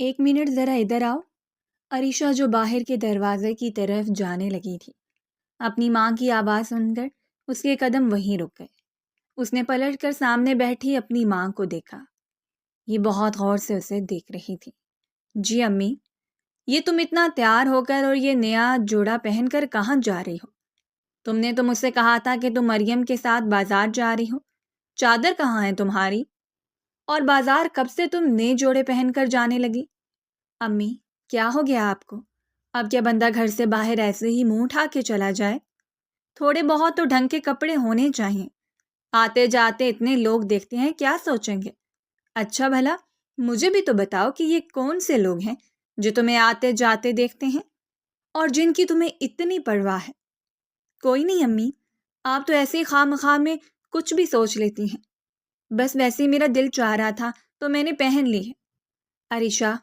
ایک منٹ ذرا ادھر آؤ۔ عریشہ جو باہر کے دروازے کی طرف جانے لگی تھی، اپنی ماں کی آواز سن کر اس کے قدم وہیں رک گئے۔ اس نے پلٹ کر سامنے بیٹھی اپنی ماں کو دیکھا۔ یہ بہت غور سے اسے دیکھ رہی تھی۔ جی امی، یہ تم اتنا تیار ہو کر اور یہ نیا جوڑا پہن کر کہاں جا رہی ہو؟ تم نے تو مجھ سے کہا تھا کہ تم مریم کے ساتھ بازار جا رہی ہو۔ چادر کہاں ہے تمہاری؟ اور بازار کب سے تم نئے جوڑے پہن کر جانے لگی؟ امی، کیا ہو گیا آپ کو؟ اب کیا بندہ گھر سے باہر ایسے ہی منہ اٹھا کے چلا جائے؟ تھوڑے بہت تو ڈھنگ کے کپڑے ہونے چاہیے۔ آتے جاتے اتنے لوگ دیکھتے ہیں، کیا سوچیں گے؟ اچھا بھلا مجھے بھی تو بتاؤ کہ یہ کون سے لوگ ہیں جو تمہیں آتے جاتے دیکھتے ہیں اور جن کی تمہیں اتنی پرواہ ہے؟ کوئی نہیں امی، آپ تو ایسے ہی خواہ مخواہ میں کچھ بھی سوچ لیتی ہیں۔ بس ویسے ہی میرا دل چاہ رہا تھا تو میں نے پہن لی ہے۔ عریشہ،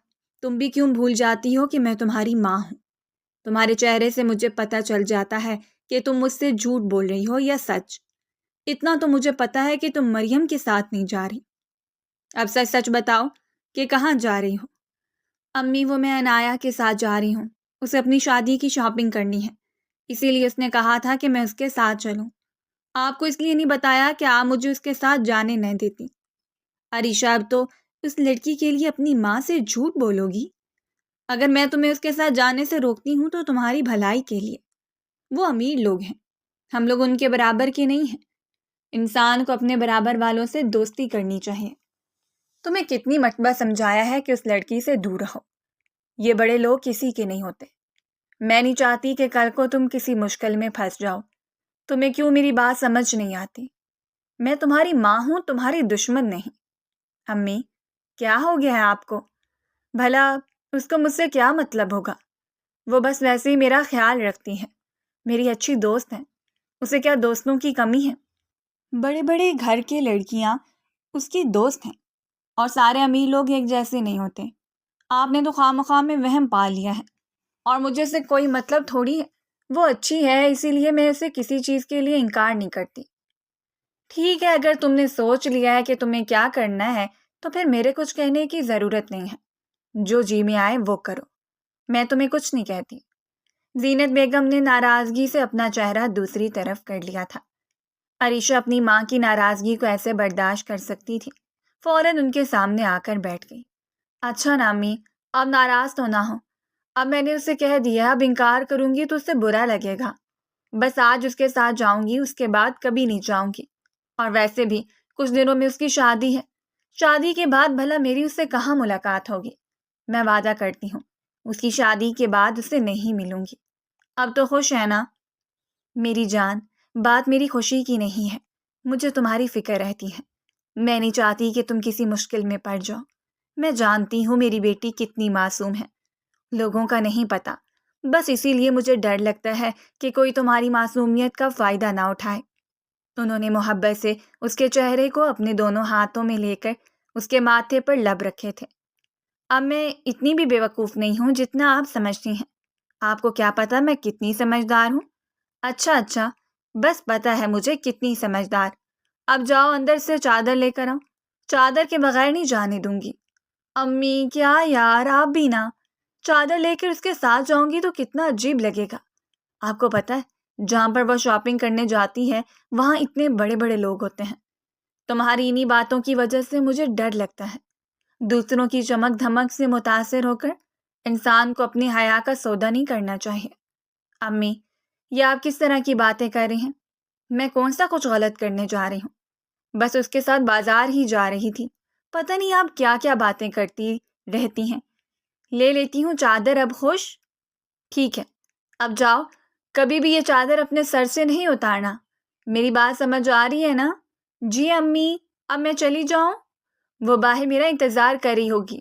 تم بھی کیوں بھول جاتی ہو کہ میں تمہاری ماں ہوں؟ تمہارے چہرے سے مجھے پتہ چل جاتا ہے کہ تم مجھ سے جھوٹ بول رہی ہو یا سچ۔ اتنا تو مجھے پتہ ہے کہ تم مریم کے ساتھ نہیں جا رہی۔ اب سچ سچ بتاؤ کہ کہاں جا رہی ہو؟ امی، وہ میں عنایا کے ساتھ جا رہی ہوں۔ اسے اپنی شادی کی شاپنگ کرنی ہے، اسی لیے اس نے کہا تھا کہ میں اس کے ساتھ چلوں۔ آپ کو اس لیے نہیں بتایا کہ آپ مجھے اس کے ساتھ جانے نہیں دیتی۔ عریشہ، اب تو اس لڑکی کے لیے اپنی ماں سے جھوٹ بولو گی؟ اگر میں تمہیں اس کے ساتھ جانے سے روکتی ہوں تو تمہاری بھلائی کے لیے۔ وہ امیر لوگ ہیں، ہم لوگ ان کے برابر کے نہیں ہیں۔ انسان کو اپنے برابر والوں سے دوستی کرنی چاہیے۔ تمہیں کتنی مرتبہ سمجھایا ہے کہ اس لڑکی سے دور رہو۔ یہ بڑے لوگ کسی کے نہیں ہوتے۔ میں نہیں چاہتی کہ کل کو تم کسی مشکل میں پھنس جاؤ۔ تمہیں کیوں میری بات سمجھ نہیں آتی؟ میں تمہاری ماں ہوں، تمہاری دشمن نہیں۔ امی، کیا ہو گیا ہے آپ کو؟ بھلا اس کو مجھ سے کیا مطلب ہوگا؟ وہ بس ویسے ہی میرا خیال رکھتی ہے، میری اچھی دوست ہیں۔ اسے کیا دوستوں کی کمی ہے؟ بڑے بڑے گھر کے لڑکیاں اس کی دوست ہیں، اور سارے امیر لوگ ایک جیسے نہیں ہوتے۔ آپ نے تو خواہ مخواہ میں وہم پا لیا ہے، اور مجھے سے کوئی مطلب تھوڑی ہے۔ وہ اچھی ہے، اسی لیے میں اسے کسی چیز کے لیے انکار نہیں کرتی۔ ٹھیک ہے، اگر تم نے سوچ لیا ہے کہ تمہیں کیا کرنا ہے تو پھر میرے کچھ کہنے کی ضرورت نہیں ہے۔ جو جی میں آئے وہ کرو، میں تمہیں کچھ نہیں کہتی۔ زینت بیگم نے ناراضگی سے اپنا چہرہ دوسری طرف کر لیا تھا۔ عریشہ اپنی ماں کی ناراضگی کو ایسے برداشت کر سکتی تھی، فوراً ان کے سامنے آ کر بیٹھ گئی۔ اچھا نامی، اب ناراض تو نہ ہو۔ اب میں نے اسے کہہ دیا، اب انکار کروں گی تو اسے برا لگے گا۔ بس آج اس کے ساتھ جاؤں گی، اس کے بعد کبھی نہیں جاؤں گی۔ اور ویسے بھی کچھ دنوں میں اس کی شادی ہے۔ شادی کے بعد بھلا میری اس سے کہاں ملاقات ہوگی؟ میں وعدہ کرتی ہوں اس کی شادی کے بعد اسے نہیں ملوں گی۔ اب تو خوش ہے نا؟ میری جان، بات میری خوشی کی نہیں ہے، مجھے تمہاری فکر رہتی ہے۔ میں نہیں چاہتی کہ تم کسی مشکل میں پڑ جاؤ۔ میں جانتی ہوں میری بیٹی کتنی معصوم ہے، لوگوں کا نہیں پتہ، بس اسی لیے مجھے ڈر لگتا ہے کہ کوئی تمہاری معصومیت کا فائدہ نہ اٹھائے۔ انہوں نے محبت سے اس کے چہرے کو اپنے دونوں ہاتھوں میں لے کر اس کے ماتھے پر لب رکھے تھے۔ اب میں اتنی بھی بیوقوف نہیں ہوں جتنا آپ سمجھتی ہیں۔ آپ کو کیا پتہ میں کتنی سمجھدار ہوں؟ اچھا، بس پتہ ہے مجھے کتنی سمجھدار۔ اب جاؤ اندر سے چادر لے کر آؤ، چادر کے بغیر نہیں جانے دوں گی۔ امی، کیا یار، آپ بھی نا، چادر لے کر اس کے ساتھ جاؤں گی تو کتنا عجیب لگے گا۔ آپ کو پتہ ہے جہاں پر وہ شاپنگ کرنے جاتی ہے وہاں اتنے بڑے بڑے لوگ ہوتے ہیں۔ تمہاری انہی باتوں کی وجہ سے مجھے ڈر لگتا ہے۔ دوسروں کی چمک دھمک سے متاثر ہو کر انسان کو اپنی حیا کا سودا نہیں کرنا چاہیے۔ امی، یہ آپ کس طرح کی باتیں کر رہی ہیں؟ میں کون سا کچھ غلط کرنے جا رہی ہوں؟ بس اس کے ساتھ بازار ہی جا رہی تھی۔ پتہ نہیں آپ کیا کیا باتیں کرتی رہتی ہیں۔ لے لیتی ہوں چادر، اب خوش؟ ٹھیک ہے، اب جاؤ، کبھی بھی یہ چادر اپنے سر سے نہیں اتارنا۔ میری بات سمجھ آ رہی ہے نا؟ جی امی، اب میں چلی جاؤں؟ وہ باہر میرا انتظار کر رہی ہوگی۔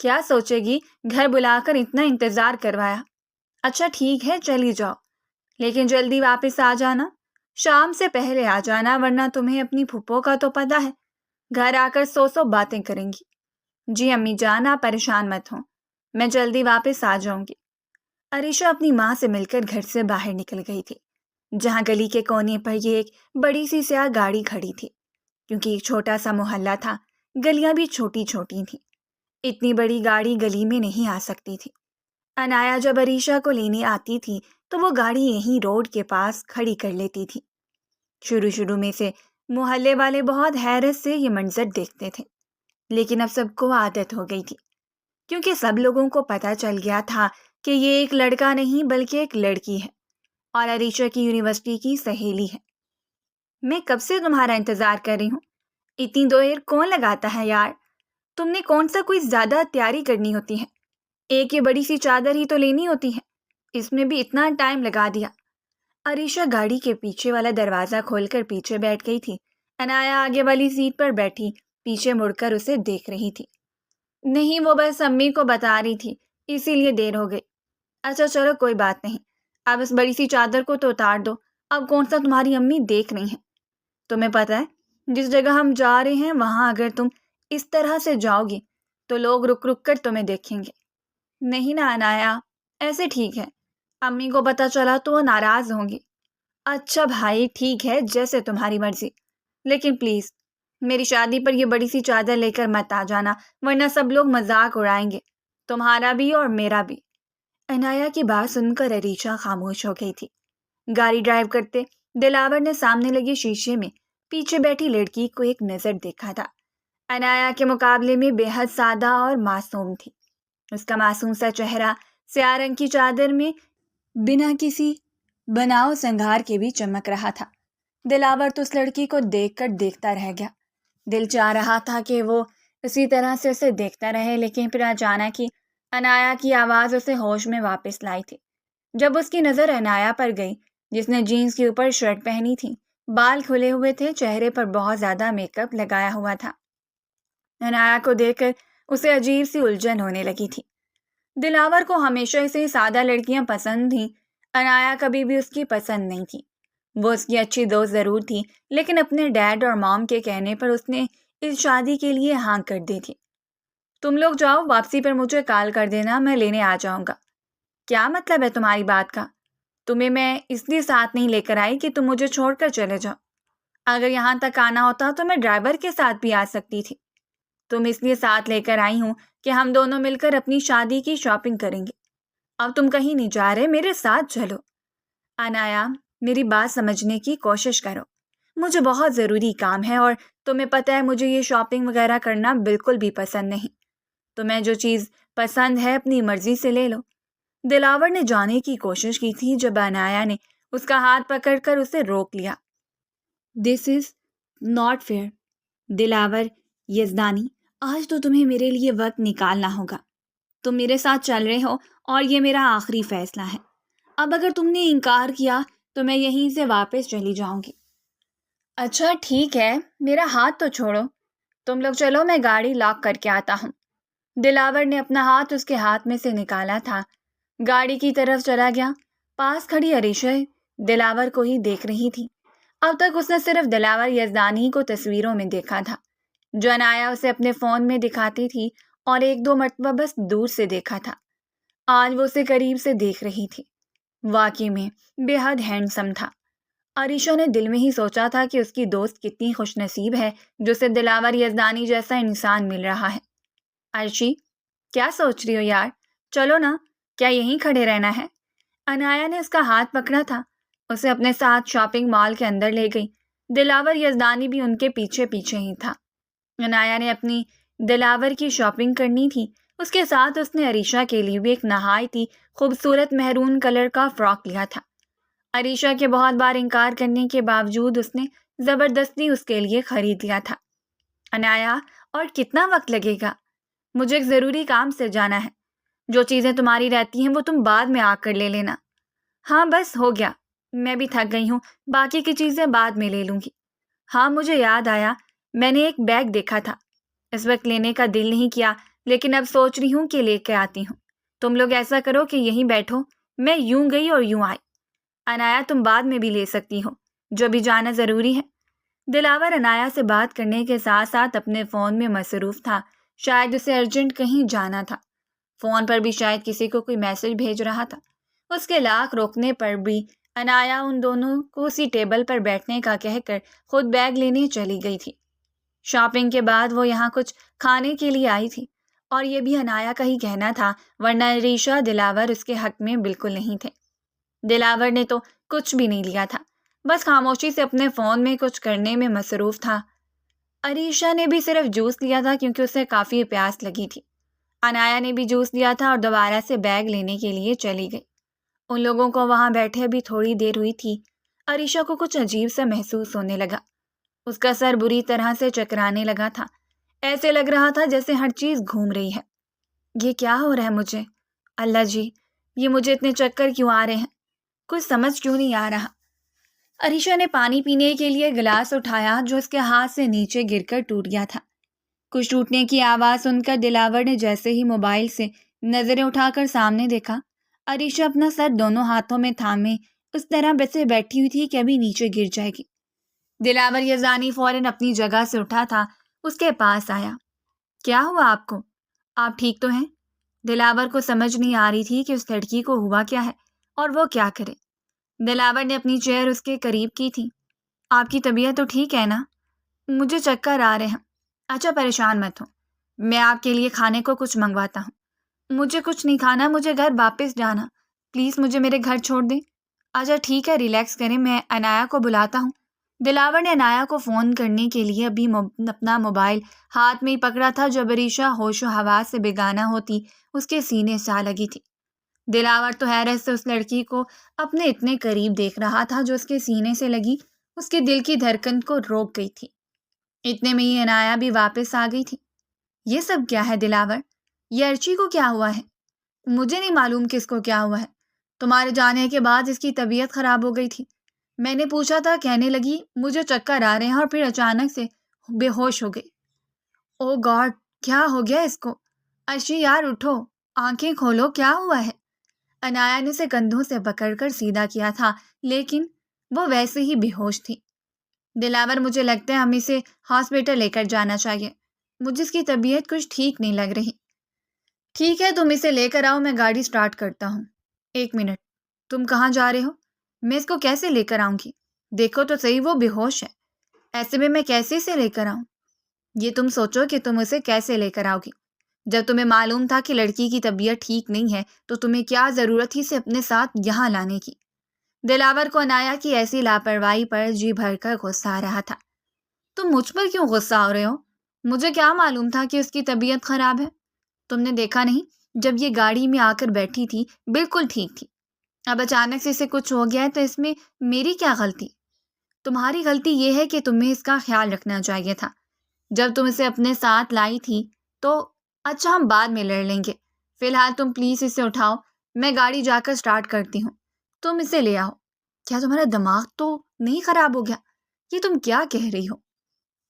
کیا سوچے گی گھر بلا کر اتنا انتظار کروایا؟ اچھا ٹھیک ہے، چلی جاؤ، لیکن جلدی واپس آ جانا، شام سے پہلے آ جانا، ورنہ تمہیں اپنی پھپھو کا تو پتہ ہے، گھر آ کر سو سو باتیں کریں گی۔ جی امی جان، آپ پریشان مت ہوں، میں جلدی واپس آ جاؤں گی۔ عریشہ اپنی ماں سے مل کر گھر سے باہر نکل گئی تھی، جہاں گلی کے کونے پر یہ ایک بڑی سی سیاہ گاڑی کھڑی تھی۔ کیونکہ ایک چھوٹا سا محلہ تھا، گلیاں بھی چھوٹی چھوٹی تھیں، اتنی بڑی گاڑی گلی میں نہیں آ سکتی تھی۔ عنایا جب عریشہ کو لینے آتی تھی تو وہ گاڑی یہیں روڈ کے پاس کھڑی کر لیتی تھی۔ شروع میں سے محلے والے بہت حیرت سے یہ منظر دیکھتے تھے، لیکن اب سب کو عادت ہو گئی تھی، کیونکہ سب لوگوں کو پتہ چل گیا تھا کہ یہ ایک لڑکا نہیں بلکہ ایک لڑکی ہے اور عریشہ کی یونیورسٹی کی سہیلی ہے۔ میں کب سے تمہارا انتظار کر رہی ہوں، اتنی دیر کون لگاتا ہے یار؟ تم نے کون سا کوئی زیادہ تیاری کرنی ہوتی ہے؟ ایک یہ بڑی سی چادر ہی تو لینی ہوتی ہے، اس میں بھی اتنا ٹائم لگا دیا۔ عریشہ گاڑی کے پیچھے والا دروازہ کھول کر پیچھے بیٹھ گئی تھی۔ عنایا آگے والی سیٹ پر بیٹھی پیچھے مڑ کر اسے دیکھ رہی تھی۔ نہیں، وہ بس امی کو بتا رہی تھی، اسی لیے دیر ہو گئی۔ اچھا چلو کوئی بات نہیں، اب اس بڑی سی چادر کو تو اتار دو، اب کون سا تمہاری امی دیکھ رہی ہیں؟ تمہیں پتہ ہے جس جگہ ہم جا رہے ہیں وہاں اگر تم اس طرح سے جاؤ گی تو لوگ رک رک کر تمہیں دیکھیں گے۔ نہیں نا عنایا، ایسے ٹھیک ہے، امی کو پتہ چلا تو وہ ناراض ہوں گی۔ اچھا بھائی ٹھیک ہے، جیسے تمہاری مرضی، لیکن پلیز میری شادی پر یہ بڑی سی چادر لے کر مت آ جانا، ورنہ سب لوگ مذاق اڑائیں گے، تمہارا بھی اور میرا بھی۔ عنایا کی بات سن کر عریشہ خاموش ہو گئی تھی۔ گاڑی ڈرائیو کرتے دلاور نے سامنے لگے شیشے میں پیچھے بیٹھی لڑکی کو ایک نظر دیکھا تھا۔ عنایا کے مقابلے میں بے حد سادہ اور معصوم تھی۔ اس کا معصوم سا چہرہ سیاہ رنگ کی چادر میں بنا کسی بناؤ سنگھار کے بھی چمک رہا تھا۔ دلاور تو اس لڑکی کو دیکھ کر دیکھتا رہ گیا۔ دل چاہ رہا تھا کہ وہ اسی طرح سے اسے دیکھتا رہے، لیکن پھر اچانک ہی عنایا کی آواز اسے ہوش میں واپس لائی تھی۔ جب اس کی نظر عنایا پر گئی، جس نے جینس کے اوپر شرٹ پہنی تھی، بال کھلے ہوئے تھے، چہرے پر بہت زیادہ میک اپ لگایا ہوا تھا، عنایا کو دیکھ کر اسے عجیب سی الجھن ہونے لگی تھی۔ دلاور کو ہمیشہ سے سادہ لڑکیاں پسند تھیں، عنایا کبھی بھی اس کی پسند نہیں تھی۔ وہ اس کی اچھی دوست ضرور تھی، لیکن اپنے ڈیڈ اور مام کے کہنے پر اس نے اس شادی کے لیے ہاں کر دی تھی۔ تم لوگ جاؤ، واپسی پر مجھے کال کر دینا، میں لینے آ جاؤں گا۔ کیا مطلب ہے تمہاری بات کا؟ تمہیں میں اس لیے ساتھ نہیں لے کر آئی کہ تم مجھے چھوڑ کر چلے جاؤ۔ اگر یہاں تک آنا ہوتا تو میں ڈرائیور کے ساتھ بھی آ سکتی تھی۔ تم اس لیے ساتھ لے کر آئی ہوں کہ ہم دونوں مل کر اپنی شادی کی شاپنگ کریں گے۔ اب تم کہیں نہیں جا رہے، میرے ساتھ چلو۔ عنایا، میری بات سمجھنے کی کوشش کرو، مجھے بہت ضروری کام ہے اور تمہیں پتہ ہے مجھے یہ شاپنگ وغیرہ کرنا بالکل بھی پسند نہیں۔ تمہیں جو چیز پسند ہے اپنی مرضی سے لے لو۔ دلاور نے جانے کی کوشش کی تھی جب عنایا نے اس کا ہاتھ پکڑ کر اسے روک لیا۔ دس از ناٹ فیئر دلاور یزدانی، آج تو تمہیں میرے لیے وقت نکالنا ہوگا۔ تم میرے ساتھ چل رہے ہو اور یہ میرا آخری فیصلہ ہے۔ اب اگر تم نے انکار کیا تو میں یہیں سے واپس چلی جاؤں گی۔ اچھا ٹھیک ہے، میرا ہاتھ تو چھوڑو، تم لوگ چلو، میں گاڑی لاک کر کے آتا ہوں۔ دلاور نے اپنا ہاتھ اس کے ہاتھ میں سے نکالا تھا، گاڑی کی طرف چلا گیا۔ پاس کھڑی عریشہ دلاور کو ہی دیکھ رہی تھی۔ اب تک اس نے صرف دلاور یزدانی کو تصویروں میں دیکھا تھا، جو عنایا اسے اپنے فون میں دکھاتی تھی، اور ایک دو مرتبہ بس دور سے دیکھا تھا۔ آج وہ اسے قریب سے دیکھ رہی تھی۔ واقعی میں بے حد ہینڈسم تھا۔ عریشہ نے دل میں ہی سوچا تھا کہ اس کی دوست کتنی خوش نصیب ہے جو اسے دلاور یزدانی جیسا انسان مل رہا ہے۔ عرشی، کیا سوچ رہی ہو یار؟ چلو نا، کیا یہیں کھڑے رہنا ہے؟ عنایا نے اس کا ہاتھ پکڑا تھا، اسے اپنے ساتھ شاپنگ مال کے اندر لے گئی۔ دلاور یزدانی بھی ان کے پیچھے پیچھے ہی تھا۔ عنایا نے اپنی دلاور کی شاپنگ کرنی تھی، اس کے ساتھ اس نے عریشہ کے لیے بھی ایک نہایت ہی خوبصورت مہرون کلر کا فراک لیا تھا۔ عریشہ کے بہت بار انکار کرنے کے باوجود اس نے زبردستی اس کے لیے خرید لیا تھا۔ عنایا، اور کتنا وقت لگے گا؟ مجھے ایک ضروری کام سے جانا ہے، جو چیزیں تمہاری رہتی ہیں وہ تم بعد میں آ کر لے لینا۔ ہاں بس ہو گیا، میں بھی تھک گئی ہوں، باقی کی چیزیں بعد میں لے لوں گی۔ ہاں مجھے یاد آیا، میں نے ایک بیگ دیکھا تھا، اس وقت لینے کا دل نہیں کیا، لیکن اب سوچ رہی ہوں کہ لے کے آتی ہوں۔ تم لوگ ایسا کرو کہ یہیں بیٹھو، میں یوں گئی اور یوں آئی۔ عنایا، تم بعد میں بھی لے سکتی ہو، جو بھی جانا ضروری ہے۔ دلاور عنایا سے بات کرنے کے ساتھ ساتھ اپنے فون میں مصروف تھا، شاید اسے ارجنٹ کہیں جانا تھا۔ فون پر بھی شاید کسی کو کوئی میسج بھیج رہا تھا۔ اس کے لاکھ روکنے پر بھی عنایا ان دونوں کو اسی ٹیبل پر بیٹھنے کا کہہ کر خود بیگ لینے چلی گئی تھی۔ شاپنگ کے بعد وہ یہاں کچھ کھانے کے لیے آئی تھی اور یہ بھی عنایا کا ہی کہنا تھا، ورنہ عریشہ دلاور اس کے حق میں بالکل نہیں تھے۔ دلاور نے تو کچھ بھی نہیں لیا تھا، بس خاموشی سے اپنے فون میں کچھ کرنے میں مصروف تھا۔ عریشہ نے بھی صرف جوس لیا تھا کیونکہ اسے کافی پیاس لگی تھی۔ عنایا نے بھی جوس لیا تھا اور دوبارہ سے بیگ لینے کے لیے چلی گئی۔ ان لوگوں کو وہاں بیٹھے ابھی تھوڑی دیر ہوئی تھی۔ عریشہ کو کچھ عجیب سا محسوس ہونے لگا۔ اس کا سر بری طرح سے چکرانے لگا تھا، ایسے لگ رہا تھا جیسے ہر چیز گھوم رہی ہے۔ یہ کیا ہو رہا ہے مجھے؟ اللہ جی، یہ مجھے اتنے چکر کیوں آ رہے ہیں؟ کچھ سمجھ کیوں نہیں آ رہا؟ عریشہ نے پانی پینے کے لیے گلاس اٹھایا جو اس کے ہاتھ سے نیچے گر کر ٹوٹ گیا تھا۔ کچھ ٹوٹنے کی آواز سن کر دلاور نے جیسے ہی موبائل سے نظریں اٹھا کر سامنے دیکھا، عریشہ اپنا سر دونوں ہاتھوں میں تھامے اس طرح سے بیٹھی ہوئی تھی کہ ابھی نیچے گر جائے گی۔ دلاور یزدانی فوراً اپنی جگہ سے اٹھا تھا، اس کے پاس آیا۔ کیا ہوا آپ کو؟ آپ ٹھیک تو ہیں؟ دلاور کو سمجھ نہیں آ رہی تھی کہ اس لڑکی کو ہوا کیا ہے اور وہ کیا کرے۔ دلاور نے اپنی چیئر اس کے قریب کی تھی۔ آپ کی طبیعت تو ٹھیک ہے نا؟ مجھے چکر آ رہے ہیں۔ اچھا پریشان مت ہو، میں آپ کے لیے کھانے کو کچھ منگواتا ہوں۔ مجھے کچھ نہیں کھانا، مجھے گھر واپس جانا، پلیز مجھے میرے گھر چھوڑ دیں۔ اچھا ٹھیک ہے، ریلیکس کریں، میں عنایا کو بلاتا ہوں۔ دلاور نے عنایا کو فون کرنے کے لیے ابھی اپنا موبائل ہاتھ میں ہی پکڑا تھا جب عریشہ ہوش و حواس سے بیگانہ ہوتی اس کے سینے سے آ لگی تھی۔ دلاور تو حیرت سے اس لڑکی کو اپنے اتنے قریب دیکھ رہا تھا جو اس کے سینے سے لگی اس کے دل کی دھڑکن کو روک گئی تھی۔ اتنے میں ہی عنایا بھی واپس آ گئی تھی۔ یہ سب کیا ہے دلاور؟ یہ ارچی کو کیا ہوا ہے؟ مجھے نہیں معلوم کس کو کیا ہوا ہے۔ تمہارے جانے کے بعد اس کی طبیعت خراب ہو گئی تھی، میں نے پوچھا تھا، کہنے لگی مجھے چکر آ رہے ہیں اور پھر اچانک سے بے ہوش ہو گئی۔ او گاڈ، کیا ہو گیا اس کو؟ ارشی یار اٹھو، آنکھیں کھولو، کیا ہوا ہے؟ عنایا نے اسے کندھوں سے پکڑ کر سیدھا کیا تھا لیکن وہ ویسے ہی بے ہوش تھی۔ دلاور مجھے لگتا ہے ہم اسے ہاسپٹل لے کر جانا چاہیے، مجھے اس کی طبیعت کچھ ٹھیک نہیں لگ رہی۔ ٹھیک ہے تم اسے لے کر آؤ، میں گاڑی سٹارٹ کرتا ہوں۔ ایک منٹ، تم کہاں جا رہے ہو؟ میں اس کو کیسے لے کر آؤں گی؟ دیکھو تو صحیح، وہ بے ہوش ہے، ایسے میں کیسے اسے لے کر آؤں؟ یہ تم سوچو کہ تم اسے کیسے لے کر آؤ گی؟ جب تمہیں معلوم تھا کہ لڑکی کی طبیعت ٹھیک نہیں ہے تو تمہیں کیا ضرورت تھی اسے اپنے ساتھ یہاں لانے کی؟ دلاور کو عنایا کی ایسی لاپرواہی پر جی بھر کر غصہ آ رہا تھا۔ تم مجھ پر کیوں غصہ ہو رہے ہو؟ مجھے کیا معلوم تھا کہ اس کی طبیعت خراب ہے؟ تم نے دیکھا نہیں، جب یہ گاڑی میں آ کر بیٹھی تھی بالکل ٹھیک تھی، اب اچانک سے اسے کچھ ہو گیا ہے تو اس میں میری کیا غلطی؟ تمہاری غلطی یہ ہے کہ تمہیں اس کا خیال رکھنا چاہیے تھا جب تم اسے اپنے ساتھ لائی تھی تو۔ اچھا ہم بعد میں لڑ لیں گے، فی الحال تم پلیز اسے اٹھاؤ، میں گاڑی جا کر سٹارٹ کرتی ہوں، تم اسے لے آؤ۔ کیا تمہارا دماغ تو نہیں خراب ہو گیا؟ یہ تم کیا کہہ رہی ہو؟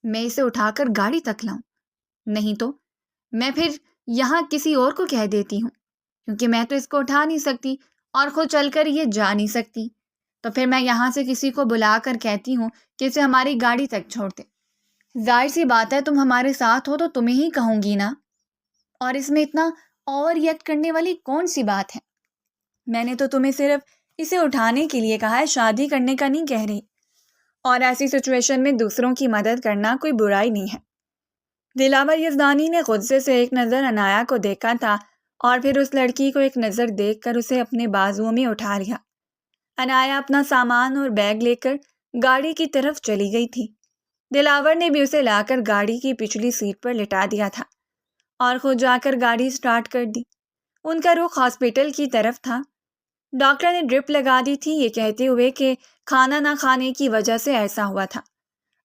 میں اسے اٹھا کر گاڑی تک لاؤں؟ نہیں تو میں پھر یہاں کسی اور کو کہہ دیتی ہوں، کیونکہ میں تو اس کو اٹھا نہیں سکتی اور خود چل کر یہ جا نہیں سکتی، تو پھر میں یہاں سے کسی کو بلا کر کہتی ہوں کہ اسے ہماری گاڑی تک چھوڑ دے۔ ظاہر سی بات ہے تم ہمارے ساتھ ہو تو تمہیں ہی کہوں گی نا، اور اس میں اتنا اوور ریئیکٹ کرنے والی کون سی بات ہے؟ میں نے تو تمہیں صرف اسے اٹھانے کے لیے کہا ہے، شادی کرنے کا نہیں کہہ رہی، اور ایسی سچویشن میں دوسروں کی مدد کرنا کوئی برائی نہیں ہے۔ دلاور یزدانی نے غصے سے ایک نظر عنایا کو دیکھا تھا اور پھر اس لڑکی کو ایک نظر دیکھ کر اسے اپنے بازوؤں میں اٹھا لیا۔ عنایا اپنا سامان اور بیگ لے کر گاڑی کی طرف چلی گئی تھی۔ دلاور نے بھی اسے لا کر گاڑی کی پچھلی سیٹ پر لٹا دیا تھا اور خود جا کر گاڑی سٹارٹ کر دی۔ ان کا رخ ہاسپٹل کی طرف تھا۔ ڈاکٹر نے ڈرپ لگا دی تھی، یہ کہتے ہوئے کہ کھانا نہ کھانے کی وجہ سے ایسا ہوا تھا۔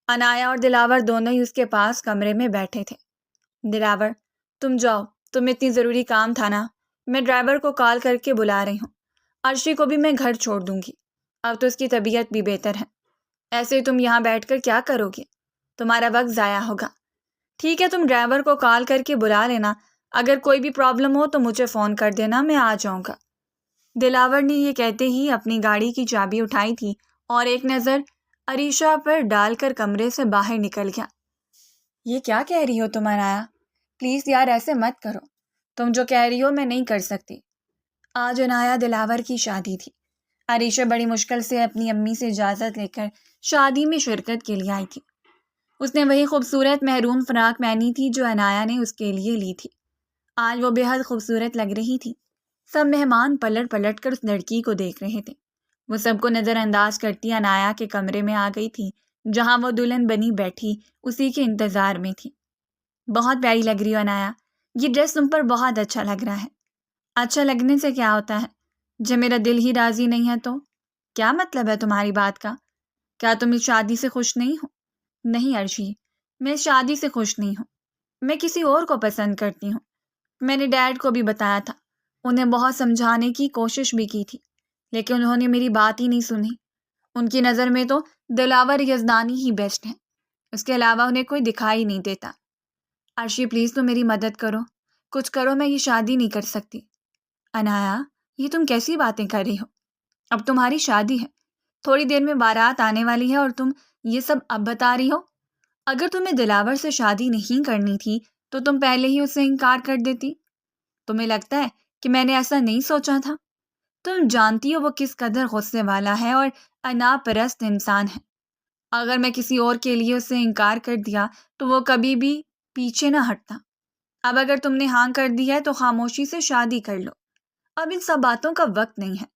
عنایا اور دلاور دونوں ہی اس کے پاس کمرے میں بیٹھے تھے۔ دلاور، تم جاؤ، تمہیں اتنی ضروری کام تھا نا، میں ڈرائیور کو کال کر کے بلا رہی ہوں۔ ارشی کو بھی میں گھر چھوڑ دوں گی، اب تو اس کی طبیعت بھی بہتر ہے، ایسے تم یہاں بیٹھ کر کیا کرو گے؟ تمہارا وقت ضائع ہوگا۔ ٹھیک ہے تم ڈرائیور کو کال کر کے بلا لینا، اگر کوئی بھی پرابلم ہو تو مجھے فون کر دینا، میں آ جاؤں گا۔ دلاور نے یہ کہتے ہی اپنی گاڑی کی چابی اٹھائی تھی اور ایک نظر عریشہ پر ڈال کر کمرے سے باہر نکل گیا۔ یہ کیا کہہ رہی ہو تم عنایا؟ پلیز یار ایسے مت کرو، تم جو کہہ رہی ہو میں نہیں کر سکتی۔ آج عنایا دلاور کی شادی تھی۔ عریشہ بڑی مشکل سے اپنی امی سے اجازت لے کر شادی میں شرکت کے لیے آئی تھی۔ اس نے وہی خوبصورت محرون فراق پہنی تھی جو عنایا نے اس کے لیے لی تھی۔ آج وہ بے حد خوبصورت لگ رہی تھی۔ سب مہمان پلٹ پلٹ کر اس لڑکی کو دیکھ رہے تھے۔ وہ سب کو نظر انداز کرتی انایا کے کمرے میں آ گئی تھی، جہاں وہ دلہن بنی بیٹھی اسی کے انتظار میں تھی۔ بہت پیاری لگ رہی ہو انایا، یہ ڈریس تم پر بہت اچھا لگ رہا ہے۔ اچھا لگنے سے کیا ہوتا ہے؟ جب میرا دل ہی راضی نہیں ہے تو؟ کیا مطلب ہے تمہاری بات کا؟ کیا تم اس شادی سے خوش نہیں ہو؟ نہیں ارشی، میں اس شادی سے خوش نہیں ہوں۔ میں کسی اور کو پسند کرتی ہوں۔ میں نے ڈیڈ کو بھی بتایا تھا، انہیں بہت سمجھانے کی کوشش بھی کی تھی، لیکن انہوں نے میری بات ہی نہیں سنی۔ ان کی نظر میں تو دلاور یزدانی ہی بیسٹ ہے، اس کے علاوہ انہیں کوئی دکھائی نہیں دیتا۔ ارشی پلیز تم میری مدد کرو، کچھ کرو، میں یہ شادی نہیں کر سکتی۔ انایا، یہ تم کیسی باتیں کر رہی ہو؟ اب تمہاری شادی ہے، تھوڑی دیر میں بارات آنے والی ہے اور تم یہ سب اب بتا رہی ہو؟ اگر تمہیں دلاور سے شادی نہیں کرنی تھی تو تم پہلے ہی اس سے انکار کر دیتی۔ تمہیں لگتا ہے کہ میں نے ایسا نہیں سوچا تھا؟ تم جانتی ہو وہ کس قدر غصے والا ہے اور انا پرست انسان ہے۔ اگر میں کسی اور کے لیے اس سے انکار کر دیا تو وہ کبھی بھی پیچھے نہ ہٹتا۔ اب اگر تم نے ہاں کر دی ہے تو خاموشی سے شادی کر لو، اب ان سب باتوں کا وقت نہیں ہے۔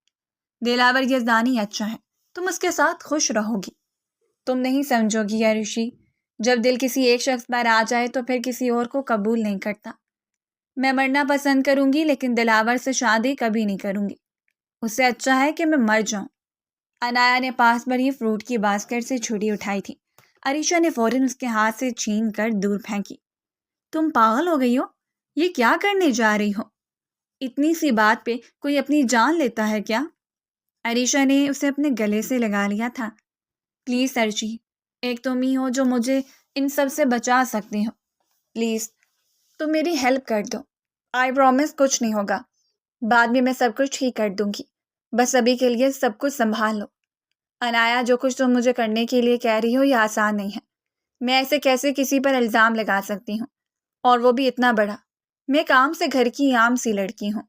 دلاور یزدانی اچھا ہے، تم اس کے ساتھ خوش رہو گی۔ تم نہیں سمجھو گی ارشی، جب دل کسی ایک شخص پر آ جائے تو پھر کسی اور کو قبول نہیں کرتا۔ میں مرنا پسند کروں گی لیکن دلاور سے شادی کبھی نہیں کروں گی، اس سے اچھا ہے کہ میں مر جاؤں۔ انایا نے پاس پڑی فروٹ کی باسکٹ سے چھری اٹھائی تھی، عریشہ نے فوراً اس کے ہاتھ سے چھین کر دور پھینکی۔ تم پاگل ہو گئی ہو؟ یہ کیا کرنے جا رہی ہو؟ اتنی سی بات پہ کوئی اپنی جان لیتا ہے کیا؟ عریشہ نے اسے اپنے گلے سے لگا لیا تھا۔ پلیز ارشی، ایک تم ہی ہو جو مجھے ان سب سے بچا سکتی ہو، پلیز تم میری ہیلپ کر دو۔ آئی پرومس کچھ نہیں ہوگا، بعد میں میں سب کچھ ٹھیک کر دوں گی، بس ابھی کے لیے سب کچھ سنبھال لو۔ انایا، جو کچھ تم مجھے کرنے کے لیے کہہ رہی ہو یہ آسان نہیں ہے۔ میں ایسے کیسے کسی پر الزام لگا سکتی ہوں، اور وہ بھی اتنا بڑا؟ میں کام سے گھر کی عام سی لڑکی ہوں،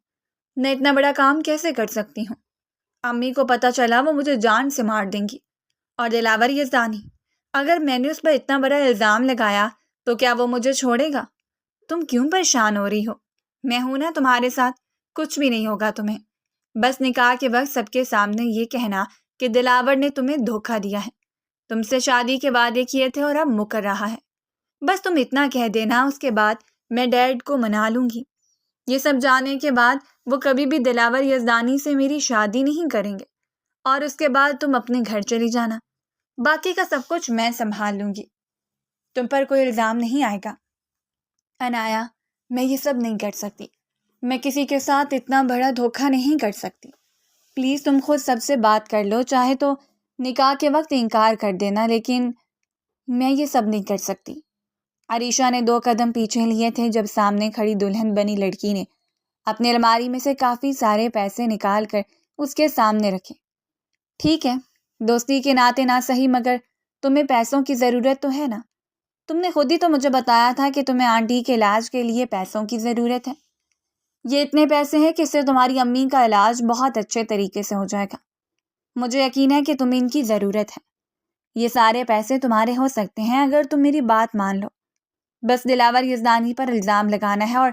میں اتنا بڑا کام کیسے کر سکتی ہوں؟ امی کو پتہ چلا وہ مجھے جان سے مار دیں گی۔ اور دلاور یزدانی، اگر میں نے اس پر اتنا بڑا الزام لگایا تو کیا وہ مجھے چھوڑے گا؟ تم کیوں پریشان ہو رہی ہو؟ میں ہوں نا تمہارے ساتھ، کچھ بھی نہیں ہوگا تمہیں۔ بس نکاح کے وقت سب کے سامنے یہ کہنا کہ دلاور نے تمہیں دھوکہ دیا ہے، تم سے شادی کے وعدے کیے تھے اور اب مکر رہا ہے۔ بس تم اتنا کہہ دینا، اس کے بعد میں ڈیڈ کو منا لوں گی۔ یہ سب جانے کے بعد وہ کبھی بھی دلاور یزدانی سے میری شادی نہیں کریں گے، اور اس کے بعد تم اپنے گھر چلی جانا، باقی کا سب کچھ میں سنبھال لوں گی، تم پر کوئی الزام نہیں آئے گا۔ انایا، میں یہ سب نہیں کر سکتی، میں کسی کے ساتھ اتنا بڑا دھوکہ نہیں کر سکتی۔ پلیز تم خود سب سے بات کر لو، چاہے تو نکاح کے وقت انکار کر دینا، لیکن میں یہ سب نہیں کر سکتی۔ عریشہ نے 2 قدم پیچھے لیے تھے جب سامنے کھڑی دلہن بنی لڑکی نے اپنی الماری میں سے کافی سارے پیسے نکال کر اس کے سامنے رکھے۔ ٹھیک ہے، دوستی کے ناطے نہ صحیح، مگر تمہیں پیسوں کی ضرورت تو ہے نا؟ تم نے خود ہی تو مجھے بتایا تھا کہ تمہیں آنٹی کے علاج کے لیے پیسوں کی ضرورت ہے۔ یہ اتنے پیسے ہیں کہ اس سے تمہاری امی کا علاج بہت اچھے طریقے سے ہو جائے گا۔ مجھے یقین ہے کہ تمہیں ان کی ضرورت ہے۔ یہ سارے پیسے تمہارے ہو سکتے ہیں اگر تم میری بات مان لو۔ بس دلاور یزدانی پر الزام لگانا ہے، اور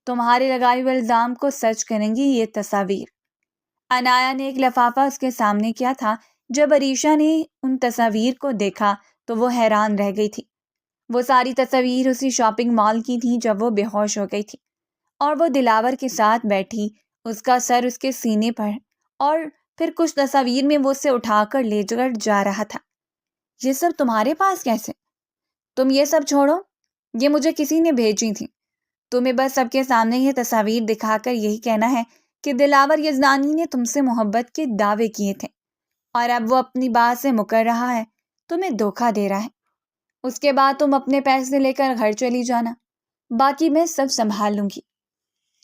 تمہارے لگائے ہوئے الزام کو سچ کریں گی یہ تصاویر۔ انایا نے ایک لفافہ اس کے سامنے کیا تھا۔ جب عریشہ نے ان تصاویر کو دیکھا تو وہ حیران رہ گئی تھی۔ وہ ساری تصاویر اسی شاپنگ مال کی تھیں جب وہ بے ہوش ہو گئی تھی، اور وہ دلاور کے ساتھ بیٹھی، اس کا سر اس کے سینے پر، اور پھر کچھ تصاویر میں وہ اسے اٹھا کر لے کر جا رہا تھا۔ یہ سب تمہارے پاس کیسے؟ تم یہ سب چھوڑو، یہ مجھے کسی نے بھیجی تھی۔ تمہیں بس سب کے سامنے یہ تصاویر دکھا کر یہی کہنا ہے کہ دلاور یزدانی نے تم سے محبت کے دعوے کیے تھے، اور اب وہ اپنی بات سے مکر رہا ہے، تمہیں دھوکہ دے رہا ہے۔ اس کے بعد تم اپنے پیسے لے کر گھر چلی جانا، باقی میں سب سنبھال لوں گی۔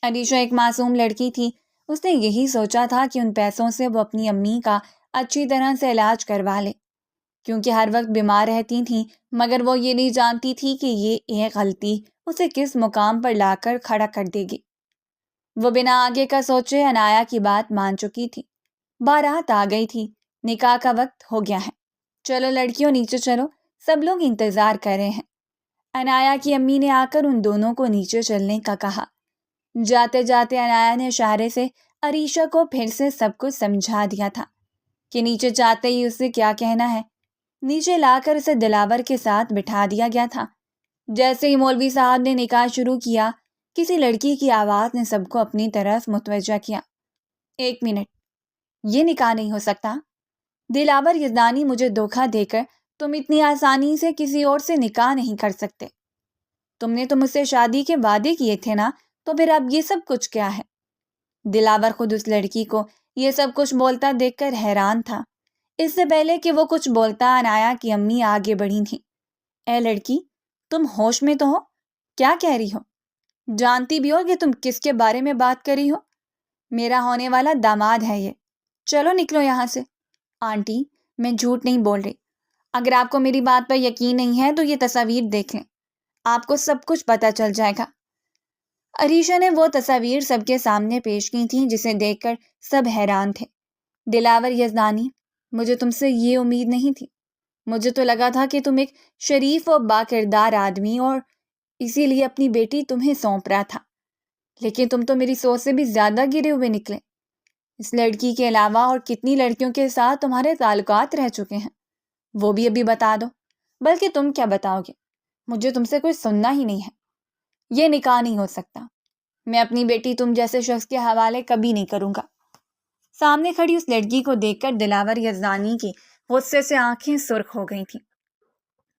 عریشہ ایک معصوم لڑکی تھی، اس نے یہی سوچا تھا کہ ان پیسوں سے وہ اپنی امی کا اچھی طرح سے علاج کروا لے، کیونکہ ہر وقت بیمار رہتی تھیں، مگر وہ یہ نہیں جانتی تھی کہ یہ ایک غلطی اسے کس مقام پر لا کر کھڑا کر دے گی۔ وہ بنا آگے کا سوچے انایا کی بات مان چکی تھی۔ بارات آ گئی تھی، نکاح کا وقت ہو گیا ہے، چلو لڑکیوں نیچے چلو، سب لوگ انتظار کر رہے ہیں۔ انایا کی امی نے آ کر ان دونوں کو نیچے چلنے کا کہا۔ جاتے جاتے عنایا نے اشارے سے عریشہ کو پھر سے سب کچھ سمجھا دیا تھا کہ نیچے جاتے ہی اسے کیا کہنا ہے۔ نیچے لا کر اسے دلاور کے ساتھ بٹھا دیا گیا تھا۔ جیسے ہی مولوی صاحب نے نکاح شروع کیا، کسی لڑکی کی آواز نے سب کو اپنی طرف متوجہ کیا۔ 1 منٹ، یہ نکاح نہیں ہو سکتا۔ دلاور یزدانی، مجھے دھوکہ دے کر تم اتنی آسانی سے کسی اور سے نکاح نہیں کر سکتے۔ تم نے تو مجھ سے شادی کے وعدے کیے تھے نا، تو پھر اب یہ سب کچھ کیا ہے؟ دلاور خود اس لڑکی کو یہ سب کچھ بولتا دیکھ کر حیران تھا۔ اس سے پہلے کہ وہ کچھ بولتا، عنایا کی امی آگے بڑھی تھیں۔ اے لڑکی، تم ہوش میں تو ہو؟ کیا کہہ رہی ہو؟ جانتی بھی ہو کہ تم کس کے بارے میں بات کر رہی ہو؟ میرا ہونے والا داماد ہے یہ۔ چلو نکلو یہاں سے۔ آنٹی، میں جھوٹ نہیں بول رہی۔ اگر آپ کو میری بات پر یقین نہیں ہے تو یہ تصاویر دیکھ لیں، آپ کو سب کچھ پتہ چل جائے گا۔ عریشہ نے وہ تصاویر سب کے سامنے پیش کی تھیں جسے دیکھ کر سب حیران تھے۔ دلاور یزدانی، مجھے تم سے یہ امید نہیں تھی۔ مجھے تو لگا تھا کہ تم ایک شریف و با کردار آدمی اور اسی لیے اپنی بیٹی تمہیں سونپ رہا تھا، لیکن تم تو میری سوچ سے بھی زیادہ گرے ہوئے نکلے۔ اس لڑکی کے علاوہ اور کتنی لڑکیوں کے ساتھ تمہارے تعلقات رہ چکے ہیں، وہ بھی ابھی بتا دو۔ بلکہ تم کیا بتاؤ گے؟ مجھے تم سے کوئی سننا ہی نہیں ہے۔ یہ نکاح نہیں ہو سکتا۔ میں اپنی بیٹی تم جیسے شخص کے حوالے کبھی نہیں کروں گا۔ سامنے کھڑی اس لڑکی کو دیکھ کر دلاور یزدانی کی غصے سے آنکھیں سرخ ہو گئی تھیں۔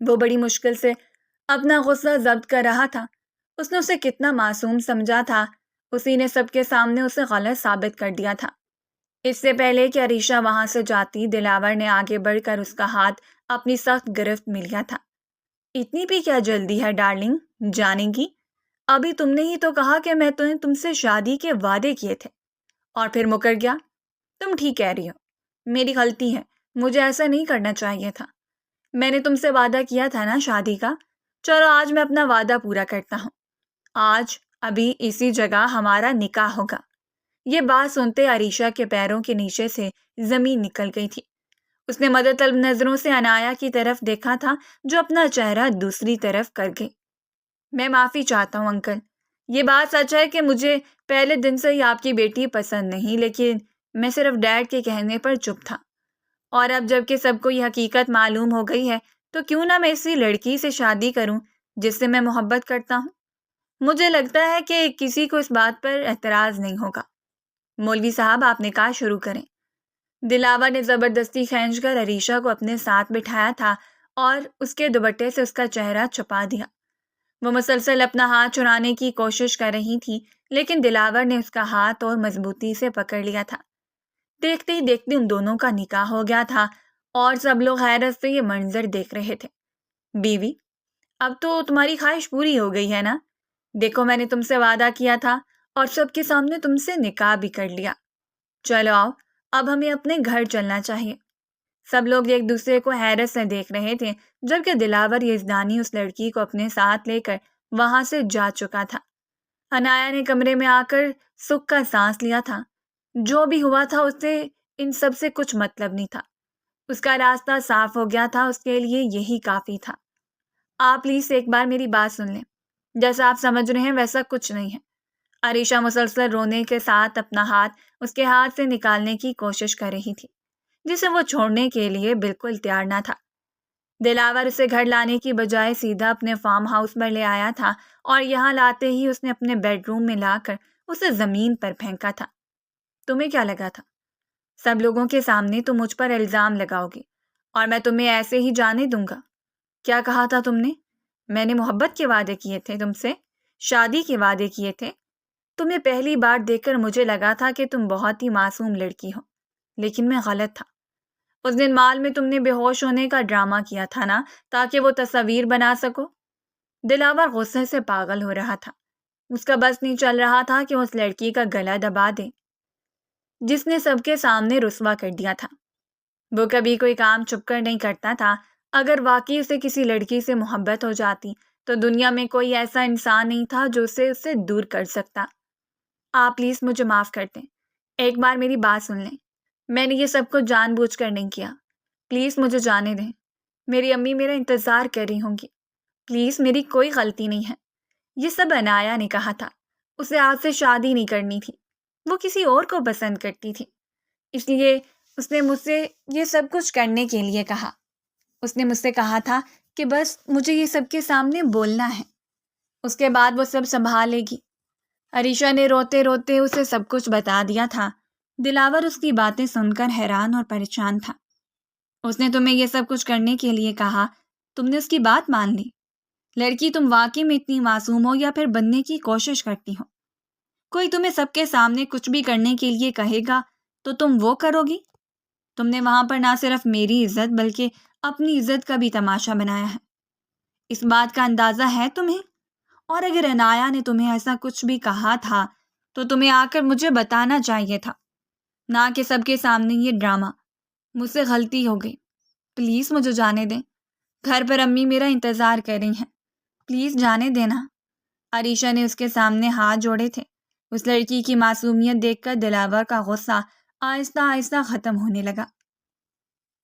وہ بڑی مشکل سے اپنا غصہ ضبط کر رہا تھا۔ اس نے اسے کتنا معصوم سمجھا تھا، اسی نے سب کے سامنے اسے غلط ثابت کر دیا تھا۔ اس سے پہلے کہ عریشہ وہاں سے جاتی، دلاور نے آگے بڑھ کر اس کا ہاتھ اپنی سخت گرفت میں لیا تھا۔ اتنی بھی کیا جلدی ہے ڈارلنگ جانے کی؟ ابھی تم نے ہی تو کہا کہ میں نے تم سے شادی کے وعدے کیے تھے اور پھر مکر گیا۔ تم ٹھیک کہہ رہی ہو، میری غلطی ہے، مجھے ایسا نہیں کرنا چاہیے تھا۔ میں نے تم سے وعدہ کیا تھا نا شادی کا، چلو آج میں اپنا وعدہ پورا کرتا ہوں۔ آج ابھی اسی جگہ ہمارا نکاح ہوگا۔ یہ بات سنتے عریشہ کے پیروں کے نیچے سے زمین نکل گئی تھی۔ اس نے مدد طلب نظروں سے عنایا کی طرف دیکھا تھا جو اپنا چہرہ دوسری طرف کر گئی۔ میں معافی چاہتا ہوں انکل، یہ بات سچ ہے کہ مجھے پہلے دن سے ہی آپ کی بیٹی پسند نہیں، لیکن میں صرف ڈیڈ کے کہنے پر چپ تھا، اور اب جب کہ سب کو یہ حقیقت معلوم ہو گئی ہے تو کیوں نہ میں اسی لڑکی سے شادی کروں جس سے میں محبت کرتا ہوں۔ مجھے لگتا ہے کہ کسی کو اس بات پر اعتراض نہیں ہوگا۔ مولوی صاحب، آپ نکاح شروع کریں۔ دلاور نے زبردستی کھینچ کر عریشہ کو اپنے ساتھ بٹھایا تھا اور اس کے دوپٹے سے اس کا چہرہ چھپا دیا۔ وہ مسلسل اپنا ہاتھ چھڑانے کی کوشش کر رہی تھی، لیکن دلاور نے اس کا ہاتھ اور مضبوطی سے پکڑ لیا تھا۔ دیکھتے ہی دیکھتے ان دونوں کا نکاح ہو گیا تھا اور سب لوگ حیرت سے یہ منظر دیکھ رہے تھے۔ بیوی، اب تو تمہاری خواہش پوری ہو گئی ہے نا؟ دیکھو، میں نے تم سے وعدہ کیا تھا اور سب کے سامنے تم سے نکاح بھی کر لیا۔ چلو آؤ، اب ہمیں اپنے گھر چلنا چاہیے۔ سب لوگ ایک دوسرے کو حیرت سے دیکھ رہے تھے، جبکہ دلاور یزدانی اس لڑکی کو اپنے ساتھ لے کر وہاں سے جا چکا تھا۔ عنایا نے کمرے میں آ کر سکھ کا سانس لیا تھا۔ جو بھی ہوا تھا اسے ان سب سے کچھ مطلب نہیں تھا۔ اس کا راستہ صاف ہو گیا تھا، اس کے لیے یہی کافی تھا۔ آپ پلیز ایک بار میری بات سن لیں۔ جیسا آپ سمجھ رہے ہیں ویسا کچھ نہیں ہے۔ عریشہ مسلسل رونے کے ساتھ اپنا ہاتھ اس کے ہاتھ سے نکالنے کی کوشش کر رہی تھی، جسے وہ چھوڑنے کے لیے بالکل تیار نہ تھا۔ دلاور اسے گھر لانے کی بجائے سیدھا اپنے فارم ہاؤس پر لے آیا تھا اور یہاں لاتے ہی اس نے اپنے بیڈ روم میں لا کر اسے زمین پر پھینکا تھا۔ تمہیں کیا لگا تھا سب لوگوں کے سامنے تم مجھ پر الزام لگاؤ گی اور میں تمہیں ایسے ہی جانے دوں گا؟ کیا کہا تھا تم نے؟ میں نے محبت کے وعدے کیے تھے تم سے، شادی کے وعدے کیے تھے۔ تمہیں پہلی بار دیکھ کر مجھے لگا تھا کہ تم بہت ہی معصوم لڑکی ہو، لیکن میں غلط تھا۔ اس دن مال میں تم نے بے ہوش ہونے کا ڈرامہ کیا تھا نا، تاکہ وہ تصاویر بنا سکو۔ دلاور غصے سے پاگل ہو رہا تھا۔ اس کا بس نہیں چل رہا تھا کہ اس لڑکی کا گلا دبا دے جس نے سب کے سامنے رسوا کر دیا تھا۔ وہ کبھی کوئی کام چھپ کر نہیں کرتا تھا۔ اگر واقعی اسے کسی لڑکی سے محبت ہو جاتی تو دنیا میں کوئی ایسا انسان نہیں تھا جو اسے دور کر سکتا۔ آپ پلیز مجھے معاف کر دیں، ایک بار میری بات سن لیں۔ میں نے یہ سب کچھ جان بوجھ کر نہیں کیا، پلیز مجھے جانے دیں۔ میری امی میرا انتظار کر رہی ہوں گی، پلیز میری کوئی غلطی نہیں ہے۔ یہ سب عنایا نے کہا تھا اسے آپ سے شادی نہیں کرنی تھی، وہ کسی اور کو پسند کرتی تھی، اس لیے اس نے مجھ سے یہ سب کچھ کرنے کے لیے کہا۔ اس نے مجھ سے کہا تھا کہ بس مجھے یہ سب کے سامنے بولنا ہے، اس کے بعد وہ سب سنبھالے گی۔ عریشہ نے روتے روتے اسے سب کچھ بتا دیا تھا۔ دلاور اس کی باتیں سن کر حیران اور پریشان تھا۔ اس نے تمہیں یہ سب کچھ کرنے کے لیے کہا، تم نے اس کی بات مان لی؟ لڑکی، تم واقعی میں اتنی معصوم ہو یا پھر بننے کی کوشش کرتی ہو؟ کوئی تمہیں سب کے سامنے کچھ بھی کرنے کے لیے کہے گا تو تم وہ کرو گی؟ تم نے وہاں پر نہ صرف میری عزت بلکہ اپنی عزت کا بھی تماشا بنایا ہے۔ اس بات کا اندازہ ہے تمہیں؟ اور اگر عنایا نے تمہیں ایسا کچھ بھی کہا تھا تو تمہیں آ کر مجھے بتانا چاہیے تھا، نہ کہ سب کے سامنے یہ ڈرامہ۔ مجھ سے غلطی ہو گئی، پلیز مجھے جانے دیں، گھر پر امی میرا انتظار کر رہی ہیں، پلیز جانے دینا۔ عریشہ نے اس کے سامنے ہاتھ جوڑے تھے۔ اس لڑکی کی معصومیت دیکھ کر دلاور کا غصہ آہستہ آہستہ ختم ہونے لگا۔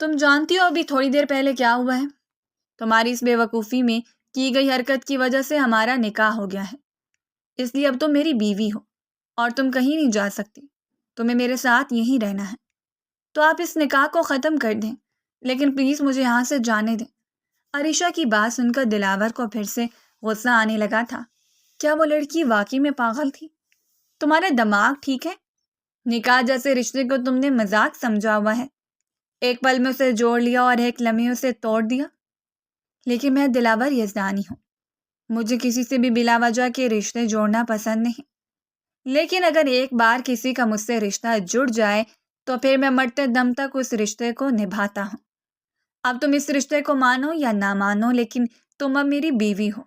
تم جانتی ہو ابھی تھوڑی دیر پہلے کیا ہوا ہے؟ تمہاری اس بے وقوفی میں کی گئی حرکت کی وجہ سے ہمارا نکاح ہو گیا ہے، اس لیے اب تم میری بیوی ہو اور تم کہیں نہیں جا سکتی، تمہیں میرے ساتھ یہیں رہنا ہے۔ تو آپ اس نکاح کو ختم کر دیں، لیکن پلیز مجھے یہاں سے جانے دیں۔ عریشہ کی بات سن کر دلاور کو پھر سے غصہ آنے لگا تھا۔ کیا وہ لڑکی واقعی میں پاگل تھی؟ تمہارا دماغ ٹھیک ہے؟ نکاح جیسے رشتے کو تم نے مذاق سمجھا ہوا ہے، ایک پل میں اسے جوڑ لیا اور ایک لمحے اسے توڑ دیا۔ لیکن میں دلاور یزدانی ہوں، مجھے کسی سے بھی بلا وجہ کے رشتے جوڑنا پسند نہیں، لیکن اگر ایک بار کسی کا مجھ سے رشتہ جڑ جائے تو پھر میں مرتے دم تک اس رشتے کو نبھاتا ہوں۔ اب تم اس رشتے کو مانو یا نہ مانو، لیکن تم اب میری بیوی ہو،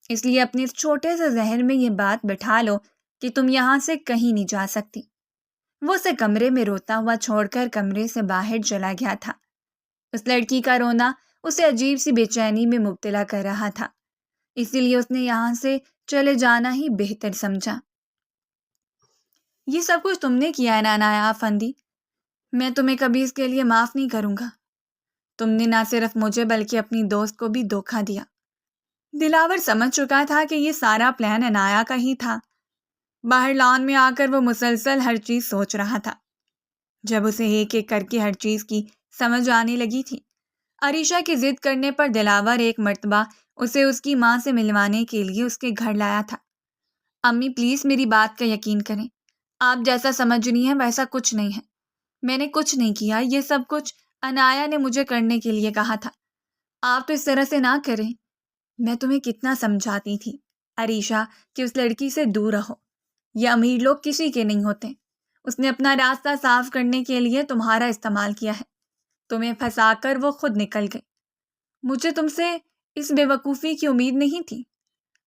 اس لیے اپنے اس چھوٹے سے ذہن میں یہ بات بٹھا لو کہ تم یہاں سے کہیں نہیں جا سکتی۔ وہ اسے کمرے میں روتا ہوا چھوڑ کر کمرے سے باہر چلا گیا تھا۔ اس لڑکی کا رونا اسے عجیب سی بے چینی میں مبتلا کر رہا تھا، اسی لیے اس نے یہاں سے چلے جانا ہی بہتر سمجھا۔ یہ سب کچھ تم نے کیا ہے عنایا افندی، میں تمہیں کبھی اس کے لیے معاف نہیں کروں گا۔ تم نے نہ صرف مجھے بلکہ اپنی دوست کو بھی دھوکہ دیا۔ دلاور سمجھ چکا تھا کہ یہ سارا پلان عنایا کا ہی تھا۔ باہر لان میں آ کر وہ مسلسل ہر چیز سوچ رہا تھا۔ جب اسے ایک ایک کر کے ہر چیز کی سمجھ آنے لگی تھی، عریشہ کی ضد کرنے پر دلاور ایک مرتبہ اسے اس کی ماں سے ملوانے کے لیے اس کے گھر لایا تھا۔ امی پلیز میری بات کا یقین کریں، آپ جیسا سمجھ رہی ہیں ویسا کچھ نہیں ہے، میں نے کچھ نہیں کیا، یہ سب کچھ عنایا نے مجھے کرنے کے لیے کہا تھا۔ آپ تو اس طرح سے نہ کریں، میں تمہیں کتنا سمجھاتی تھی عریشہ کہ اس لڑکی سے دور رہو، یہ امیر لوگ کسی کے نہیں ہوتے، اس نے اپنا راستہ صاف کرنے کے لیے تمہارا استعمال کیا ہے، تمہیں پھنسا کر وہ خود نکل گئی۔ مجھے تم سے اس بے وقوفی کی امید نہیں تھی،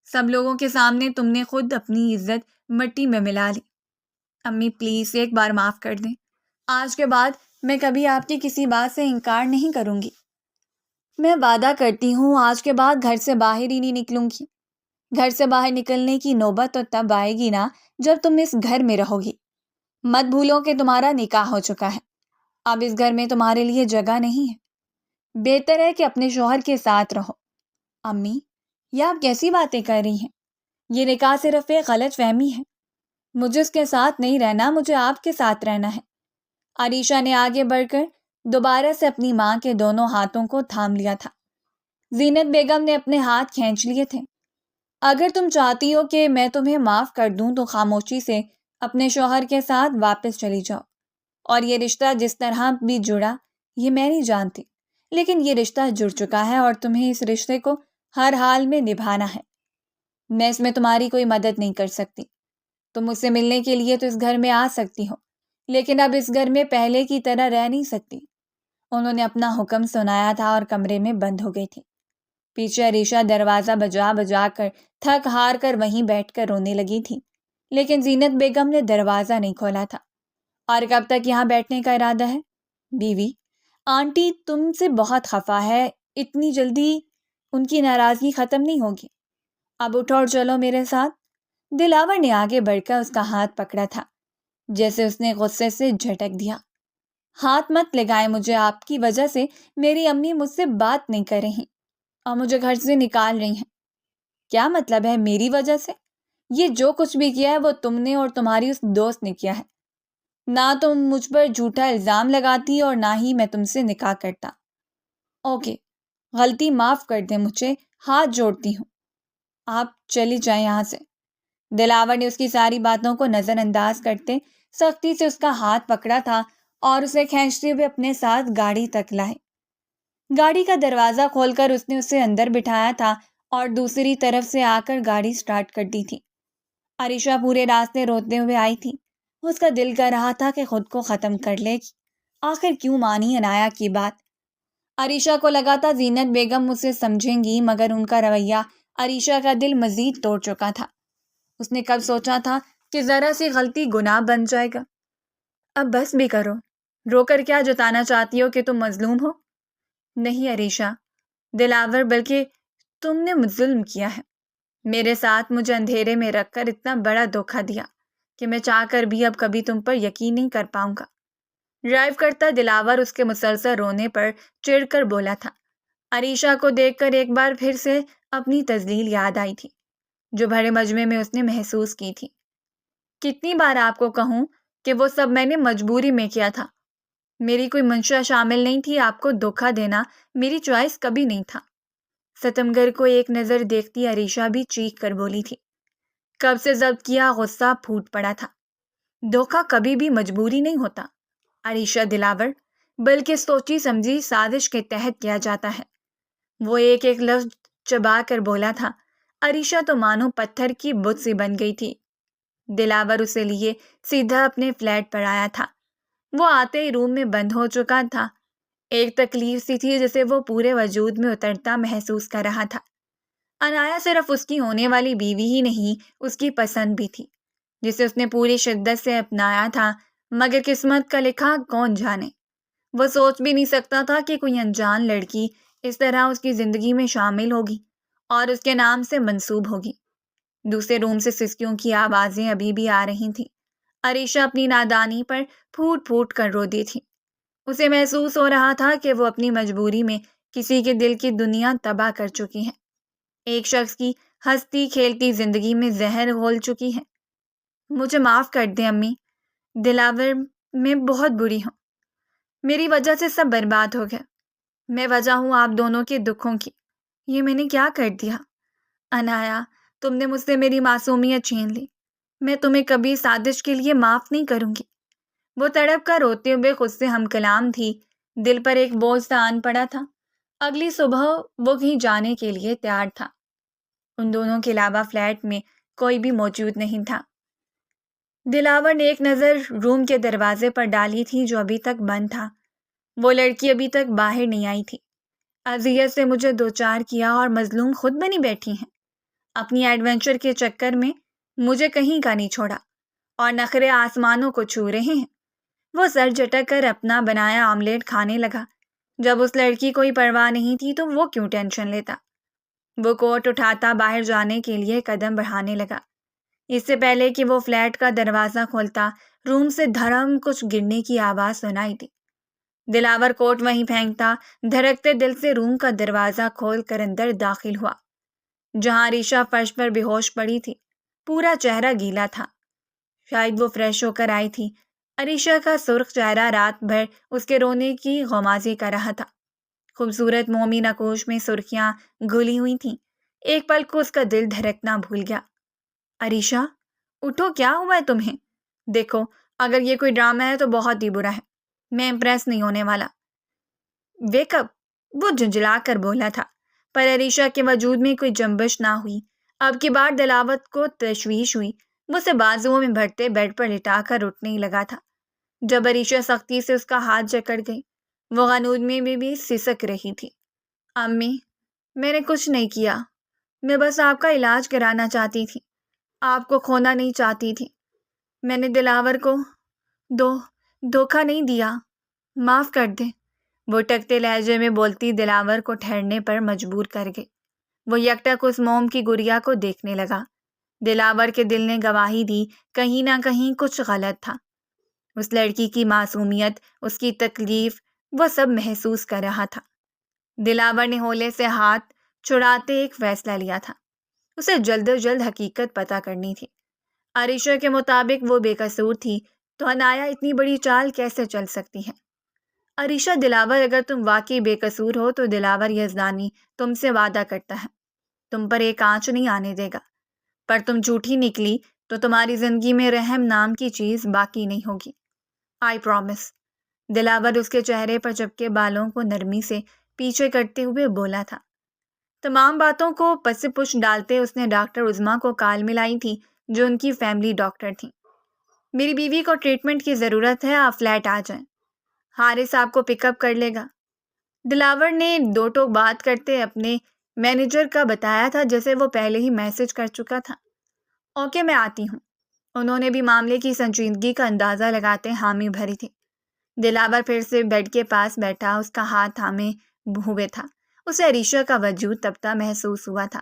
سب لوگوں کے سامنے تم نے خود اپنی عزت مٹی میں ملا لی۔ امی پلیز ایک بار معاف کر دیں، آج کے بعد میں کبھی آپ کی کسی بات سے انکار نہیں کروں گی، میں وعدہ کرتی ہوں آج کے بعد گھر سے باہر ہی نہیں نکلوں گی۔ گھر سے باہر نکلنے کی نوبت تو تب آئے گی نا جب تم اس گھر میں رہو گی۔ مت بھولو کہ تمہارا نکاح ہو چکا ہے، اب اس گھر میں تمہارے لیے جگہ نہیں ہے، بہتر ہے کہ اپنے شوہر کے ساتھ رہو۔ امی، یہ آپ کیسی باتیں کر رہی ہیں؟ یہ نکاح صرف ایک غلط فہمی ہے، مجھے اس کے ساتھ نہیں رہنا، مجھے آپ کے ساتھ رہنا ہے۔ عریشہ نے آگے بڑھ کر دوبارہ سے اپنی ماں کے دونوں ہاتھوں کو تھام لیا تھا۔ زینت بیگم نے اپنے ہاتھ کھینچ لیے تھے۔ اگر تم چاہتی ہو کہ میں تمہیں معاف کر دوں تو خاموشی سے اپنے شوہر کے ساتھ واپس چلی جاؤ، اور یہ رشتہ جس طرح بھی جڑا یہ میں نہیں جانتی، لیکن یہ رشتہ جڑ چکا ہے اور تمہیں اس رشتے کو ہر حال میں نبھانا ہے۔ میں اس میں تمہاری کوئی مدد نہیں کر سکتی، تم مجھ سے ملنے کے لیے تو اس گھر میں آ سکتی ہو، لیکن اب اس گھر میں پہلے کی طرح رہ نہیں سکتی۔ انہوں نے اپنا حکم سنایا تھا اور کمرے میں بند ہو گئی تھی۔ پیچھے عریشہ دروازہ بجا بجا کر تھک ہار کر وہیں بیٹھ کر رونے لگی تھی، لیکن زینت بیگم نے دروازہ نہیں کھولا تھا۔ اور کب تک یہاں بیٹھنے کا ارادہ ہے؟ بیوی، آنٹی تم سے بہت خفا ہے، اتنی جلدی ان کی ناراضگی ختم نہیں ہوگی، اب اٹھو اور چلو میرے ساتھ۔ دلاور نے آگے بڑھ کر اس کا ہاتھ پکڑا تھا، جیسے اس نے غصے سے جھٹک دیا۔ ہاتھ مت لگائیں مجھے، آپ کی وجہ سے میری امی مجھ سے بات نہیں کر رہی اور مجھے گھر سے نکال رہی ہیں۔ کیا مطلب ہے میری وجہ سے؟ یہ جو کچھ بھی کیا ہے وہ تم نے اور تمہاری اس دوست نے کیا ہے. نہ تم مجھ پر جھوٹا الزام لگاتی اور نہ ہی میں تم سے نکاح کرتا. اوکے، غلطی معاف کر دیں مجھے، ہاتھ جوڑتی ہوں. آپ چلی جائیں یہاں سے. دلاور نے اس کی ساری باتوں کو نظر انداز کرتے سختی سے اس کا ہاتھ پکڑا تھا اور اسے کھینچتے ہوئے اپنے ساتھ گاڑی تک لائے. گاڑی کا دروازہ کھول کر اس نے اسے اندر بٹھایا تھا اور دوسری طرف سے آ کر گاڑی سٹارٹ کر دی تھی. عریشہ پورے راستے روتے ہوئے آئی تھی. اس کا دل کر رہا تھا کہ خود کو ختم کر لے. آخر کیوں مانی عنایا کی بات؟ عریشہ کو لگا تھا زینت بیگم اسے سمجھیں گی، مگر ان کا رویہ عریشہ کا دل مزید توڑ چکا تھا. اس نے کب سوچا تھا کہ ذرا سی غلطی گناہ بن جائے گا؟ اب بس بھی کرو. رو کر کیا جتانا چاہتی ہو کہ تم مظلوم ہو؟ نہیں عریشہ، دلاور، بلکہ تم نے ظلم کیا ہے. میرے ساتھ مجھے اندھیرے میں رکھ کر اتنا بڑا دھوکہ دیا کہ میں چاہ کر بھی اب کبھی تم پر یقین نہیں کر پاؤں گا. ڈرائیو کرتا دلاور اس کے مسلسل رونے پر چڑ کر بولا تھا. عریشہ کو دیکھ کر ایک بار پھر سے اپنی تذلیل یاد آئی تھی جو بھرے مجمع میں اس نے محسوس کی تھی. کتنی بار آپ کو کہوں کہ وہ سب میں نے مجبوری میں کیا تھا. میری کوئی منشا شامل نہیں تھی. آپ کو دھوکہ دینا میری چوائس کبھی نہیں تھا. ستمگر کو ایک نظر دیکھتی عریشہ بھی چیخ کر بولی تھی. کب سے ضبط کیا غصہ پھوٹ پڑا تھا. دھوکہ کبھی بھی مجبوری نہیں ہوتا عریشہ دلاور، بلکہ سوچی سمجھی سازش کے تحت کیا جاتا ہے. وہ ایک ایک لفظ چبا کر بولا تھا. عریشہ تو مانو پتھر کی بت سی بن گئی تھی. دلاور اسے لیے سیدھا اپنے فلیٹ پر آیا تھا. وہ آتے ہی روم میں بند ہو چکا تھا. ایک تکلیف سی تھی جسے وہ پورے وجود میں اترتا محسوس کر رہا تھا. عنایا صرف اس کی ہونے والی بیوی ہی نہیں، اس کی پسند بھی تھی جسے اس نے پوری شدت سے اپنایا تھا، مگر قسمت کا لکھا کون جانے. وہ سوچ بھی نہیں سکتا تھا کہ کوئی انجان لڑکی اس طرح اس کی زندگی میں شامل ہوگی اور اس کے نام سے منسوب ہوگی. دوسرے روم سے سسکیوں کی آوازیں ابھی بھی آ رہی تھیں. عریشہ اپنی نادانی پر پھوٹ پھوٹ کر رو دی تھی. اسے محسوس ہو رہا تھا کہ وہ اپنی مجبوری میں کسی کے دل کی دنیا تباہ کر چکی ہے. ایک شخص کی ہنستی کھیلتی زندگی میں زہر گھول چکی ہے. مجھے معاف کر دیں امی. دلاور، میں بہت بری ہوں. میری وجہ سے سب برباد ہو گیا. میں وجہ ہوں آپ دونوں کے دکھوں کی. یہ میں نے کیا کر دیا؟ عنایا، تم نے مجھ سے میری معصومیت چھین لی. میں تمہیں کبھی سازش کے لیے معاف نہیں کروں گی. وہ تڑپ کر روتے ہوئے خود سے ہم کلام تھی. دل پر ایک بوجھ سا آن پڑا تھا. اگلی صبح وہ کہیں جانے کے لیے تیار تھا. ان دونوں کے علاوہ فلیٹ میں کوئی بھی موجود نہیں تھا. دلاور نے ایک نظر روم کے دروازے پر ڈالی تھی جو ابھی تک بند تھا. وہ لڑکی ابھی تک باہر نہیں آئی تھی. اذیت سے مجھے دوچار کیا اور مظلوم خود بنی بیٹھی ہیں. اپنی ایڈونچر کے چکر میں مجھے کہیں کا نہیں چھوڑا اور نخرے آسمانوں کو چھو رہے ہیں. وہ سر جھٹک کر اپنا بنایا آملیٹ کھانے لگا. جب اس لڑکی کوئی پرواہ نہیں تھی تو وہ کیوں ٹینشن لیتا؟ وہ کوٹ اٹھاتا باہر جانے کے لیے قدم بڑھانے لگا. اس سے پہلے کہ وہ فلیٹ کا دروازہ کھولتا روم سے دھڑم کچھ گرنے کی آواز سنائی دی. دلاور کوٹ وہیں پھینکتا دھڑکتے دل سے روم کا دروازہ کھول کر اندر داخل ہوا جہاں عریشہ فرش پر بے ہوش پڑی تھی. پورا چہرہ گیلا تھا. شاید وہ فریش ہو کر آئی تھی. عریشہ کا سرخ چہرہ رات بھر اس کے رونے کی غمازی کر رہا تھا. خوبصورت مومی نقوش میں سرخیاں گھلی ہوئی تھیں. ایک پل کو اس کا دل دھڑکنا بھول گیا. عریشہ، اٹھو، کیا ہوا ہے تمہیں؟ دیکھو، اگر یہ کوئی ڈرامہ ہے تو بہت ہی برا ہے. میں امپریس نہیں ہونے والا. ویک اپ، وہ جھنجھلا کر بولا تھا، پر عریشہ کے وجود میں کوئی جنبش نہ ہوئی. اب کی بار دلاوت کو تشویش ہوئی. وہ اسے بازوؤں میں بھرتے بیڈ پر لٹا کر اٹھنے ہی لگا تھا جب عریشہ سختی سے اس کا ہاتھ جکڑ گئی. وہ غنود میں بھی سسک رہی تھی. امی، میں نے کچھ نہیں کیا. میں بس آپ کا علاج کرانا چاہتی تھی. آپ کو کھونا نہیں چاہتی تھی. میں نے دلاور کو دھوکہ نہیں دیا. معاف کر دیں. وہ ٹکتے لہجے میں بولتی دلاور کو ٹھہرنے پر مجبور کر گئی. وہ یکٹک اس موم کی گڑیا کو دیکھنے لگا. دلاور کے دل نے گواہی دی کہیں نہ کہیں کچھ غلط تھا. اس لڑکی کی معصومیت، اس کی تکلیف، وہ سب محسوس کر رہا تھا. دلاور نے ہولے سے ہاتھ چھڑاتے ایک فیصلہ لیا تھا. اسے جلد از جلد حقیقت پتہ کرنی تھی۔ عریشہ کے مطابق وہ بے قصور تھی، تو عنایا اتنی بڑی چال کیسے چل سکتی ہے؟ عریشہ، دلاور اگر تم واقعی بے قصور ہو تو دلاور یزدانی تم سے وعدہ کرتا ہے تم پر ایک آنچ نہیں آنے دے گا، پر تم جھوٹی نکلی تو تمہاری زندگی میں رحم نام کی چیز باقی نہیں ہوگی۔ I promise. دلاور اس کے چہرے پر چپکے بالوں کو نرمی سے پیچھے کرتے ہوئے بولا تھا۔ تمام باتوں کو پس پش ڈالتے اس نے ڈاکٹر عظمیٰ کو کال ملائی تھی، جو ان کی فیملی ڈاکٹر تھیں۔ میری بیوی کو ٹریٹمنٹ کی ضرورت ہے، آپ فلیٹ آ جائیں، حارث آپ کو پک اپ کر لے گا۔ دلاور نے دو ٹوک بات کرتے اپنے مینیجر کا بتایا تھا، جیسے وہ پہلے ہی میسج کر چکا تھا۔ اوکے، میں آتی ہوں۔ انہوں نے بھی معاملے کی سنجیدگی کا اندازہ لگاتے حامی بھری تھی۔ دلاور پھر سے بیڈ کے پاس بیٹھا، اس کا ہاتھ تھامے ہوئے تھا۔ اسے عریشہ کا وجود تپتا محسوس ہوا تھا۔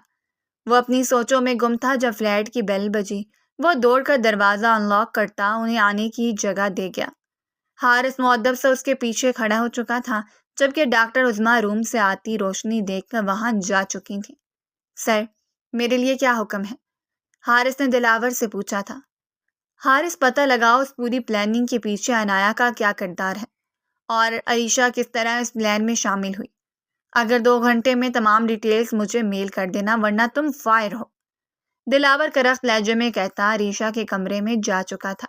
وہ اپنی سوچوں میں گم تھا۔ جب فلیٹ کی بیل بجی، وہ دوڑ کر دروازہ ان لاک کرتا انہیں آنے کی جگہ دے گیا۔ حارث مؤدب سے اس کے پیچھے کھڑا ہو چکا تھا، جبکہ ڈاکٹر عظمیٰ روم سے آتی روشنی دیکھ کر وہاں جا چکی تھی۔ سر، میرے لیے کیا حکم ہے؟ حارث نے دلاور سے پوچھا تھا۔ حارث، پتہ لگاؤ اس پوری پلاننگ کے پیچھے عنایا کا کیا کردار ہے اور عریشہ کس طرح اس پلان میں شامل ہوئی۔ اگر 2 گھنٹے میں تمام ڈیٹیلز مجھے میل کر دینا، ورنہ تم فائر ہو۔ دلاور کرخت لہجے میں کہتا عریشہ کے کمرے میں جا چکا تھا۔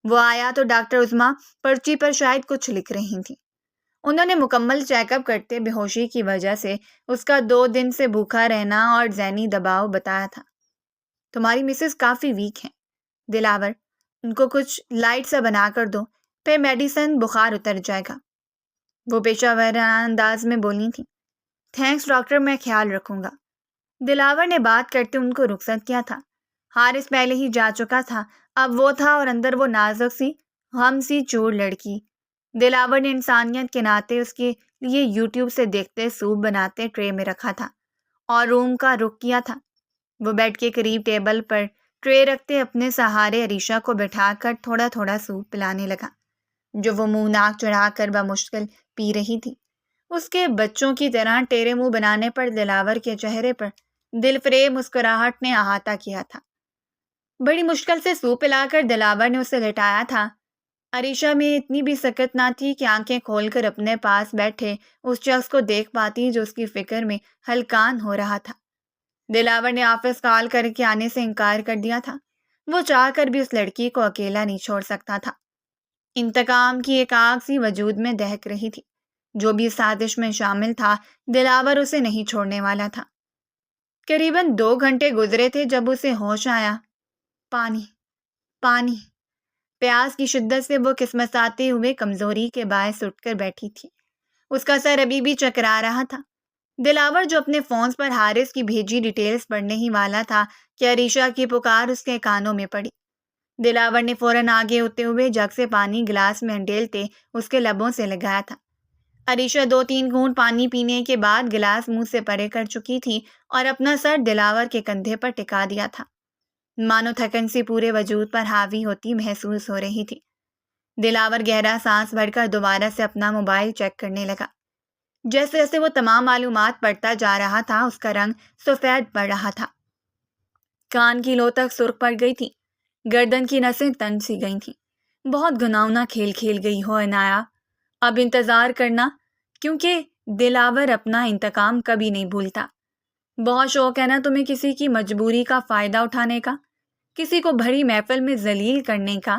وہ آیا تو ڈاکٹر عظمیٰ پرچی پر شاید کچھ لکھ رہی تھیں۔ انہوں نے مکمل چیک اپ کرتے بے ہوشی کی وجہ سے اس کا 2 دن سے بھوکا رہنا اور ذہنی دباؤ بتایا تھا۔ تمہاری مسز کافی ویک ہیں دلاور، ان کو کچھ لائٹ سا بنا کر دو، پھر میڈیسن بخار اتر جائے گا۔ وہ پیشہ ورانہ انداز میں بولی تھیں۔ تھینکس ڈاکٹر، میں خیال رکھوں گا۔ دلاور نے بات کرتے ان کو رخصت کیا تھا۔ حارث پہلے ہی جا چکا تھا، اب وہ تھا اور اندر وہ نازک سی غم سی چور لڑکی۔ دلاور نے انسانیت کے ناطے اس کے لیے یوٹیوب سے دیکھتے سوپ بناتے ٹرے میں رکھا تھا اور روم کا رخ کیا تھا۔ وہ بیڈ کے قریب ٹیبل پر ٹرے رکھتے اپنے سہارے عریشہ کو بٹھا کر تھوڑا تھوڑا سوپ پلانے لگا، جو وہ منہ ناک چڑھا کر بمشکل پی رہی تھی۔ اس کے بچوں کی طرح ٹیرے منہ بنانے پر دلاور کے چہرے پر دل فریب مسکراہٹ نے احاطہ کیا تھا۔ بڑی مشکل سے سوپ پلا کر دلاور نے اسے لٹایا تھا۔ عریشہ میں اتنی بھی سکت نہ تھی کہ آنکھیں کھول کر اپنے پاس بیٹھے اس شخص کو دیکھ پاتی جو اس کی فکر میں ہلکان ہو رہا تھا۔ دلاور نے آفس کال کر کے آنے سے انکار کر دیا تھا۔ وہ چاہ کر بھی اس لڑکی کو اکیلا نہیں چھوڑ سکتا تھا۔ انتقام کی ایک آگ سی وجود میں دہک رہی تھی۔ جو بھی سازش میں شامل تھا، دلاور اسے نہیں چھوڑنے والا تھا۔ قریباً 2 گھنٹے گزرے تھے جب اسے ہوش آیا۔ پانی، پانی۔ پیاس کی شدت سے وہ کسمساتے ہوئے کمزوری کے باعث اٹھ کر بیٹھی تھی۔ اس کا سر ابھی بھی چکرا رہا تھا۔ دلاور جو اپنے فونز پر حارث کی بھیجی ڈیٹیلز پڑھنے ہی والا تھا کہ عریشہ کی پکار اس کے کانوں میں پڑی۔ دلاور نے فوراً آگے ہوتے ہوئے جگ سے پانی گلاس میں انڈیلتے اس کے لبوں سے لگایا تھا۔ عریشہ 2-3 گھونٹ پانی پینے کے بعد گلاس منہ سے پرے کر چکی تھی اور اپنا سر دلاور کے کندھے پر ٹکا دیا تھا۔ مانو تھکن سی پورے وجود پر حاوی ہوتی محسوس ہو رہی تھی۔ دلاور گہرا سانس بھر کر دوبارہ سے اپنا موبائل چیک کرنے لگا۔ جیسے جیسے وہ تمام معلومات پڑھتا جا رہا تھا، اس کا رنگ سفید پڑ رہا تھا۔ کان کی لو تک سرخ پڑ گئی تھی، گردن کی نسیں تن سی گئی تھیں۔ بہت گھناؤنا کھیل کھیل گئی ہو عنایا، اب انتظار کرنا، کیونکہ دلاور اپنا انتقام کبھی نہیں بھولتا۔ بہت شوق ہے نا تمہیں کسی کی مجبوری کا فائدہ اٹھانے کا، کسی کو بھری محفل میں ذلیل کرنے کا۔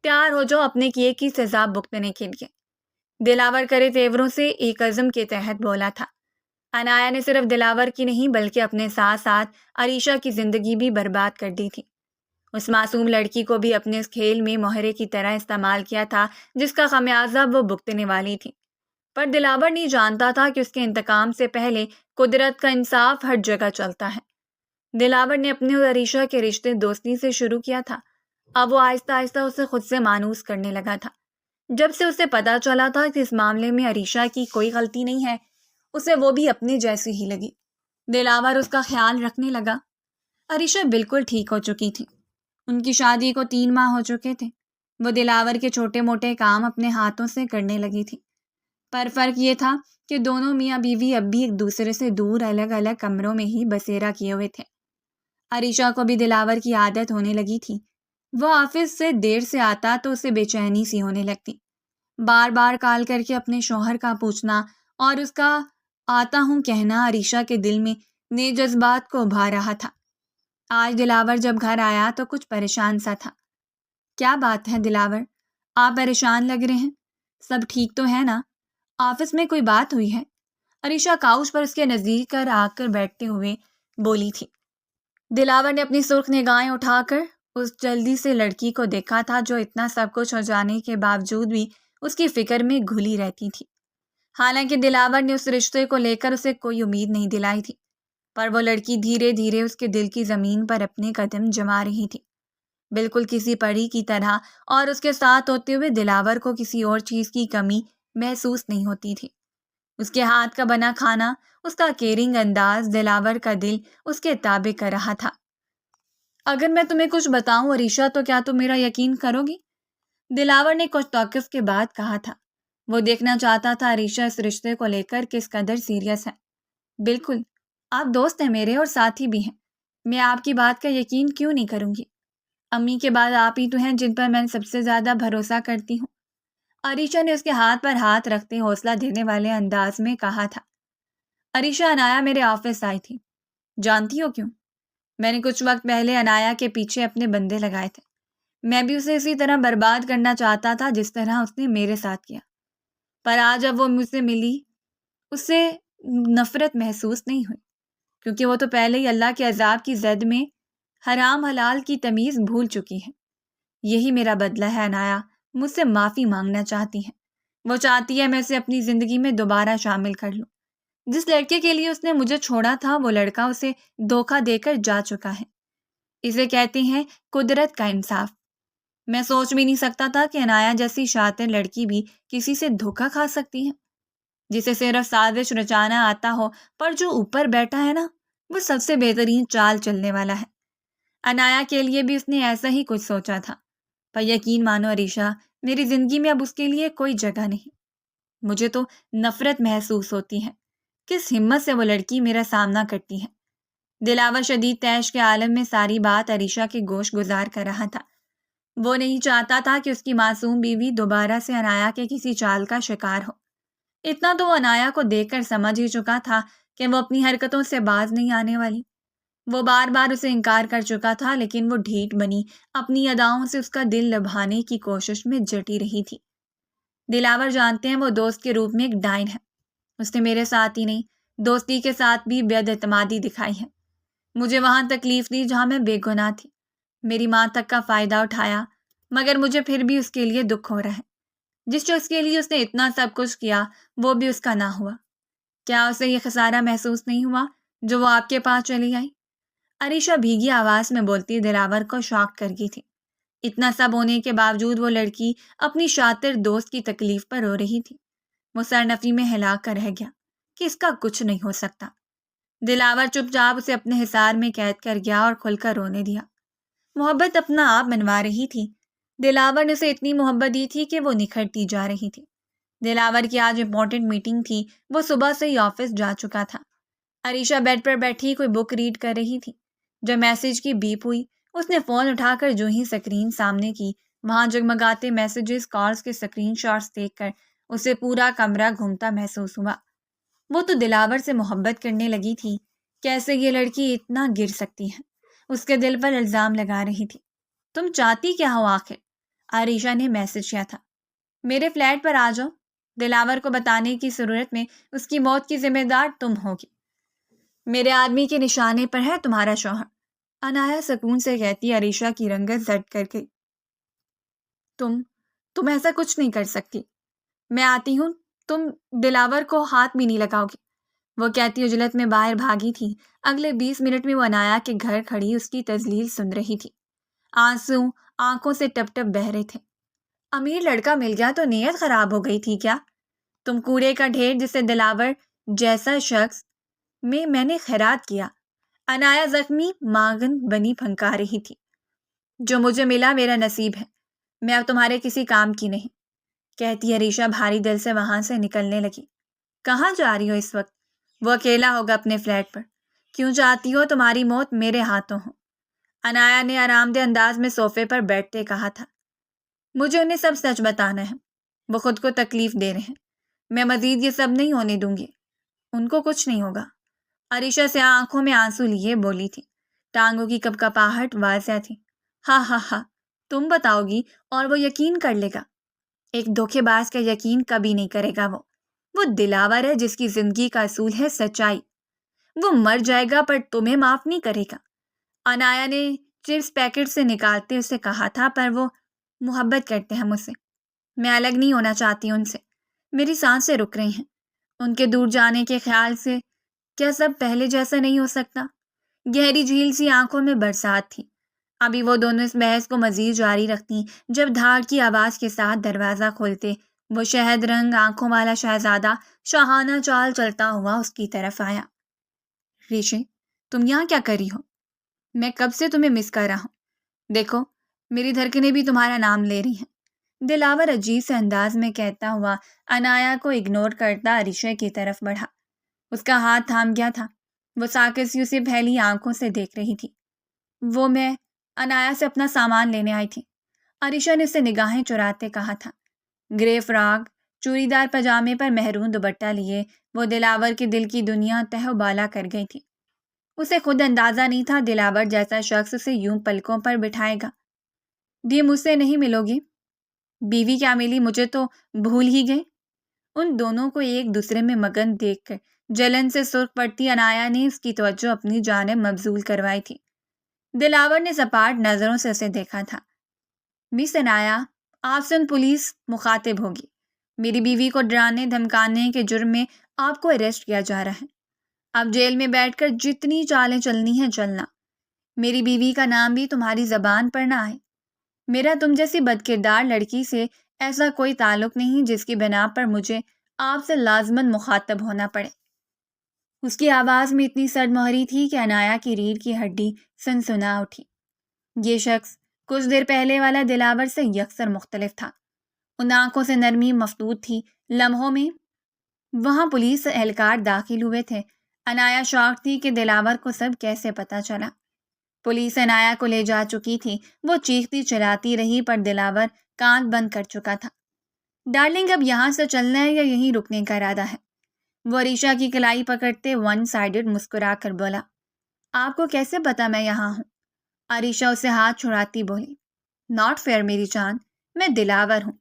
تیار ہو جاؤ اپنے کیے کی سزا بھگتنے کے لیے۔ دلاور کرے تیوروں سے ایک عزم کے تحت بولا تھا۔ عنایا نے صرف دلاور کی نہیں بلکہ اپنے ساتھ ساتھ عریشہ کی زندگی بھی برباد کر دی تھی۔ اس معصوم لڑکی کو بھی اپنے اس کھیل میں مہرے کی طرح استعمال کیا تھا جس کا خمیازہ وہ بھگتنے والی تھی۔ پر دلاور نہیں جانتا تھا کہ اس کے انتقام سے پہلے قدرت کا انصاف ہر جگہ چلتا ہے۔ دلاور نے اپنے اور عریشہ کے رشتے دوستی سے شروع کیا تھا، اب وہ آہستہ آہستہ اسے خود سے مانوس کرنے لگا تھا۔ جب سے اسے پتہ چلا تھا کہ اس معاملے میں عریشہ کی کوئی غلطی نہیں ہے، اسے وہ بھی اپنے جیسی ہی لگی۔ دلاور اس کا خیال رکھنے لگا۔ عریشہ بالکل ٹھیک ہو چکی تھی، ان کی شادی کو 3 ماہ ہو چکے تھے۔ وہ دلاور کے چھوٹے موٹے کام اپنے ہاتھوں سے کرنے لگی تھی، پر فرق یہ تھا کہ دونوں میاں بیوی اب بھی ایک دوسرے سے دور الگ الگ کمروں میں ہی بسیرا کیے ہوئے تھے۔ عریشہ کو بھی دلاور کی عادت ہونے لگی تھی۔ وہ آفس سے دیر سے آتا تو اسے بے چینی سی ہونے لگتی۔ بار بار کال کر کے اپنے شوہر کا پوچھنا اور اس کا آتا ہوں کہنا عریشہ کے دل میں نئے جذبات کو ابھار رہا تھا۔ آج دلاور جب گھر آیا تو کچھ پریشان سا تھا۔ کیا بات ہے دلاور، آپ پریشان لگ رہے ہیں؟ سب ٹھیک تو ہے نا؟ آفس میں کوئی بات ہوئی ہے؟ عریشہ کاؤچ پر اس کے نزدیک آ کر بیٹھتے ہوئے بولی تھی۔ دلاور نے اپنی سرخ نگاہیں اٹھا کر اس جلدی سے لڑکی کو دیکھا تھا جو اتنا سب کچھ ہو جانے کے باوجود بھی اس کی فکر میں گھلی رہتی تھی۔ حالانکہ دلاور نے اس رشتے کو لے کر اسے کوئی امید نہیں دلائی تھی، پر وہ لڑکی دھیرے دھیرے اس کے دل کی زمین پر اپنے قدم جما رہی تھی، بالکل کسی پری کی طرح، اور اس کے ساتھ ہوتے ہوئے دلاور کو کسی اور چیز کی کمی محسوس نہیں ہوتی تھی۔ اس کے ہاتھ کا بنا کھانا، اس کا کیئرنگ انداز دلاور کا دل اس کے تابع کر رہا تھا۔ اگر میں تمہیں کچھ بتاؤں عریشہ تو کیا تم میرا یقین کرو گی؟ دلاور نے کچھ توقف کے بعد کہا تھا۔ وہ دیکھنا چاہتا تھا عریشہ اس رشتے کو لے کر کس قدر سیریس ہے۔ بالکل، آپ دوست ہیں میرے اور ساتھی بھی ہیں، میں آپ کی بات کا یقین کیوں نہیں کروں گی؟ امی کے بعد آپ ہی تو ہیں جن پر میں سب سے زیادہ بھروسہ کرتی ہوں، عریشہ نے اس کے ہاتھ پر ہاتھ رکھتے حوصلہ دینے والے انداز میں کہا تھا۔ عریشہ انایا میرے آفس آئی تھی، جانتی ہو کیوں؟ میں نے کچھ وقت پہلے انایا کے پیچھے اپنے بندے لگائے تھے، میں بھی اسے اسی طرح برباد کرنا چاہتا تھا جس طرح اس نے میرے ساتھ کیا، پر آج جب وہ مجھ سے ملی اسے نفرت محسوس نہیں ہوئی، کیونکہ وہ تو پہلے ہی اللہ کے عذاب کی زد میں حرام حلال کی تمیز بھول چکی ہے۔ یہی میرا بدلہ ہے انایا، مجھ سے معافی مانگنا چاہتی ہے، وہ چاہتی ہے میں اسے اپنی زندگی میں دوبارہ شامل کر لوں۔ جس لڑکے کے لیے اس نے مجھے چھوڑا تھا وہ لڑکا اسے دھوکہ دے کر جا چکا ہے، اسے کہتے ہیں قدرت کا انصاف۔ میں سوچ بھی نہیں سکتا تھا کہ انایا جیسی شاطر لڑکی بھی کسی سے دھوکہ کھا سکتی ہے، جسے صرف سازش رچانا آتا ہو، پر جو اوپر بیٹھا ہے نا وہ سب سے بہترین چال چلنے والا ہے۔ انایا کے لیے بھی اس نے ایسا ہی کچھ سوچا تھا، پر یقین مانو عریشہ، میری زندگی میں اب اس کے لیے کوئی جگہ نہیں۔ مجھے تو نفرت محسوس ہوتی ہے، کس ہمت سے وہ لڑکی میرا سامنا کرتی ہے۔ دلاور شدید طیش کے عالم میں ساری بات عریشہ کے گوش گزار کر رہا تھا۔ وہ نہیں چاہتا تھا کہ اس کی معصوم بیوی دوبارہ سے انایا کے کسی چال کا شکار ہو۔ اتنا تو وہ انایا کو دیکھ کر سمجھ ہی چکا تھا کہ وہ اپنی حرکتوں سے باز نہیں آنے والی۔ وہ بار بار اسے انکار کر چکا تھا، لیکن وہ ڈھیٹ بنی اپنی اداؤں سے اس کا دل لبھانے کی کوشش میں جٹی رہی تھی۔ دلاور جانتے ہیں وہ دوست کے روپ میں ایک ڈائن ہے، اس نے میرے ساتھ ہی نہیں دوستی کے ساتھ بھی بے اعتمادی دکھائی ہے، مجھے وہاں تکلیف دی جہاں میں بے گناہ تھی، میری ماں تک کا فائدہ اٹھایا، مگر مجھے پھر بھی اس کے لیے دکھ ہو رہا ہے۔ جس شخص کے لیے اس نے اتنا سب کچھ کیا وہ بھی اس کا نہ ہوا، کیا اسے یہ خسارہ محسوس نہیں ہوا جو وہ آپ کے پاس چلی آئی؟ عریشہ بھیگی آواز میں بولتی دلاور کو شاک کر گئی تھی۔ اتنا سب ہونے کے باوجود وہ لڑکی اپنی شاطر دوست کی تکلیف پر رو رہی تھی۔ وہ سرنفی میں ہلا کر رہ گیا کہ اس کا کچھ نہیں ہو سکتا۔ دلاور چپ چاپ اسے اپنے حصار میں قید کر گیا اور کھل کر رونے دیا۔ محبت اپنا آپ منوا رہی تھی، دلاور نے اسے اتنی محبت دی تھی کہ وہ نکھرتی جا رہی تھی۔ دلاور کی آج امپورٹنٹ میٹنگ تھی، وہ صبح سے ہی آفس جا چکا تھا۔ عریشہ بیڈ پر بیٹھی کوئی بک ریڈ کر رہی تھی، جب میسج کی بیپ ہوئی اس نے فون اٹھا کر جو ہی سکرین سامنے کی، وہاں جگمگاتے میسیجز کالز کے سکرین شاٹس دیکھ کر اسے پورا کمرہ گھومتا محسوس ہوا۔ وہ تو دلاور سے محبت کرنے لگی تھی، کیسے یہ لڑکی اتنا گر سکتی ہے؟ اس کے دل پر الزام لگا رہی تھی۔ تم چاہتی کیا ہو آخر؟ عریشہ نے میسج کیا تھا۔ میرے فلیٹ پر آ جاؤ، دلاور کو بتانے کی صورت میں اس کی موت کی ذمہ دار تم ہوگی، میرے آدمی کے نشانے پر ہے تمہارا شوہر، انایا سکون سے کہتی عریشہ کی رنگت زرد کر گئی۔ تم ایسا کچھ نہیں کر سکتی، میں آتی ہوں، تم دلاور کو ہاتھ بھی نہیں لگاؤ گی، وہ کہتی اجلت میں باہر بھاگی تھی۔ اگلے 20 منٹ میں وہ انایا کے گھر کھڑی اس کی تذلیل سن رہی تھی، آنسو آنکھوں سے ٹپ ٹپ بہہ رہے تھے۔ امیر لڑکا مل گیا تو نیت خراب ہو گئی تھی کیا؟ تم کوڑے کا ڈھیر جسے دلاور جیسا شخص میں نے خیرات کیا۔ انایا زخمی مانگن بنی پھنکا رہی تھی۔ جو مجھے ملا میرا نصیب ہے، میں اب تمہارے کسی کام کی نہیں، کہتی عریشہ بھاری دل سے وہاں سے نکلنے لگی۔ کہاں جا رہی ہو اس وقت؟ وہ اکیلا ہوگا اپنے فلیٹ پر، کیوں چاہتی ہو تمہاری موت میرے ہاتھوں ہو؟ انایا نے آرام دہ انداز میں صوفے پر بیٹھتے کہا تھا۔ مجھے انہیں سب سچ بتانا ہے، وہ خود کو تکلیف دے رہے ہیں، میں مزید یہ سب نہیں ہونے دوں گی، ان کو کچھ نہیں ہوگا۔ عریشہ سے آنکھوں میں آنسو لیے بولی تھی، ٹانگوں کی کپکپاہٹ واضح تھی۔ ہاں ہاں ہاں، تم بتاؤ گی اور وہ یقین کر لے گا؟ ایک دھوکے باز کا یقین کبھی نہیں کرے گا۔ وہ دلاور ہے جس کی زندگی کا اصول ہے سچائی۔ وہ مر جائے گا پر تمہیں معاف نہیں کرے گا۔ انایا نے چپس پیکٹ سے نکالتے اسے کہا تھا، پر وہ محبت کرتے ہیں مجھ سے، میں الگ نہیں ہونا چاہتی ان سے، میری سانسیں رک رہی ہیں ان کے دور جانے کے خیال سے۔ کیا سب پہلے جیسا نہیں ہو سکتا؟ گہری جھیل سی آنکھوں میں برسات تھی۔ ابھی وہ دونوں اس بحث کو مزید جاری رکھتی جب دھاڑ کی آواز کے ساتھ دروازہ کھولتے وہ شہد رنگ آنکھوں والا شہزادہ شاہانہ چال چلتا ہوا اس کی طرف آیا۔ ریشے، تم یہاں کیا کری ہو؟ میں کب سے تمہیں مس کر رہا ہوں، دیکھو میری دھڑکنیں بھی تمہارا نام لے رہی ہیں، دلاور عجیب سے انداز میں کہتا ہوا انایا کو اگنور کرتا عریشہ کی طرف بڑھا۔ اس کا ہاتھ تھام گیا تھا، وہ ساکت سی اسے پھیلی آنکھوں سے دیکھ رہی تھی۔ وہ میں انایا سے اپنا سامان لینے آئی تھی، عریشہ نے اسے نگاہیں چراتے کہا تھا۔ گرے فراک، چوری دار پجامے پر مہرون دوپٹہ لیے وہ دلاور کے دل کی دنیا تہ و بالا کر گئی تھی۔ اسے خود اندازہ نہیں تھا دلاور جیسا شخص اسے یوں پلکوں پر بٹھائے گا۔ بھی مجھ سے نہیں ملو گی؟ بیوی کیا ملی، مجھے تو بھول ہی گئے۔ ان دونوں کو ایک دوسرے میں مگن دیکھ کر جلن سے سرخ پڑتی انایا نے اس کی توجہ اپنی جانب مبذول کروائی تھی۔ دلاور نے سپاٹ نظروں سے اسے دیکھا تھا۔ مس انایا، آپ سے ان پولیس مخاطب ہوگی، میری بیوی کو ڈرانے دھمکانے کے جرم میں آپ کو اریسٹ کیا جا رہا ہے۔ اب جیل میں بیٹھ کر جتنی چالیں چلنی ہیں چلنا، میری بیوی کا نام بھی تمہاری زبان پر نہ آئے۔ میرا تم جیسی بدکردار لڑکی سے ایسا کوئی تعلق نہیں جس کی بنا پر مجھے آپ سے لازماً مخاطب ہونا پڑے۔ اس کی آواز میں اتنی سرد مہری تھی کہ انایا کی ریڑھ کی ہڈی سنسنا اٹھی۔ یہ شخص کچھ دیر پہلے والا دلاور سے یکسر مختلف تھا۔ ان آنکھوں سے نرمی مفقود تھی۔ لمحوں میں وہاں پولیس اہلکار داخل ہوئے تھے۔ انایا شاک تھی کہ دلاور کو سب کیسے پتہ چلا۔ پولیس انایا کو لے جا چکی تھی۔ وہ چیختی چلاتی رہی پر دلاور کان بند کر چکا تھا۔ ڈارلنگ، اب یہاں سے چلنا ہے یا یہیں رکنے کا ارادہ ہے؟ وہ عریشہ کی کلائی پکڑتے ون سائیڈڈ مسکرا کر بولا۔ آپ کو کیسے پتا میں یہاں ہوں؟ عریشہ اسے ہاتھ چھڑاتی بولی۔ ناٹ فیئر میری جان، میں دلاور ہوں۔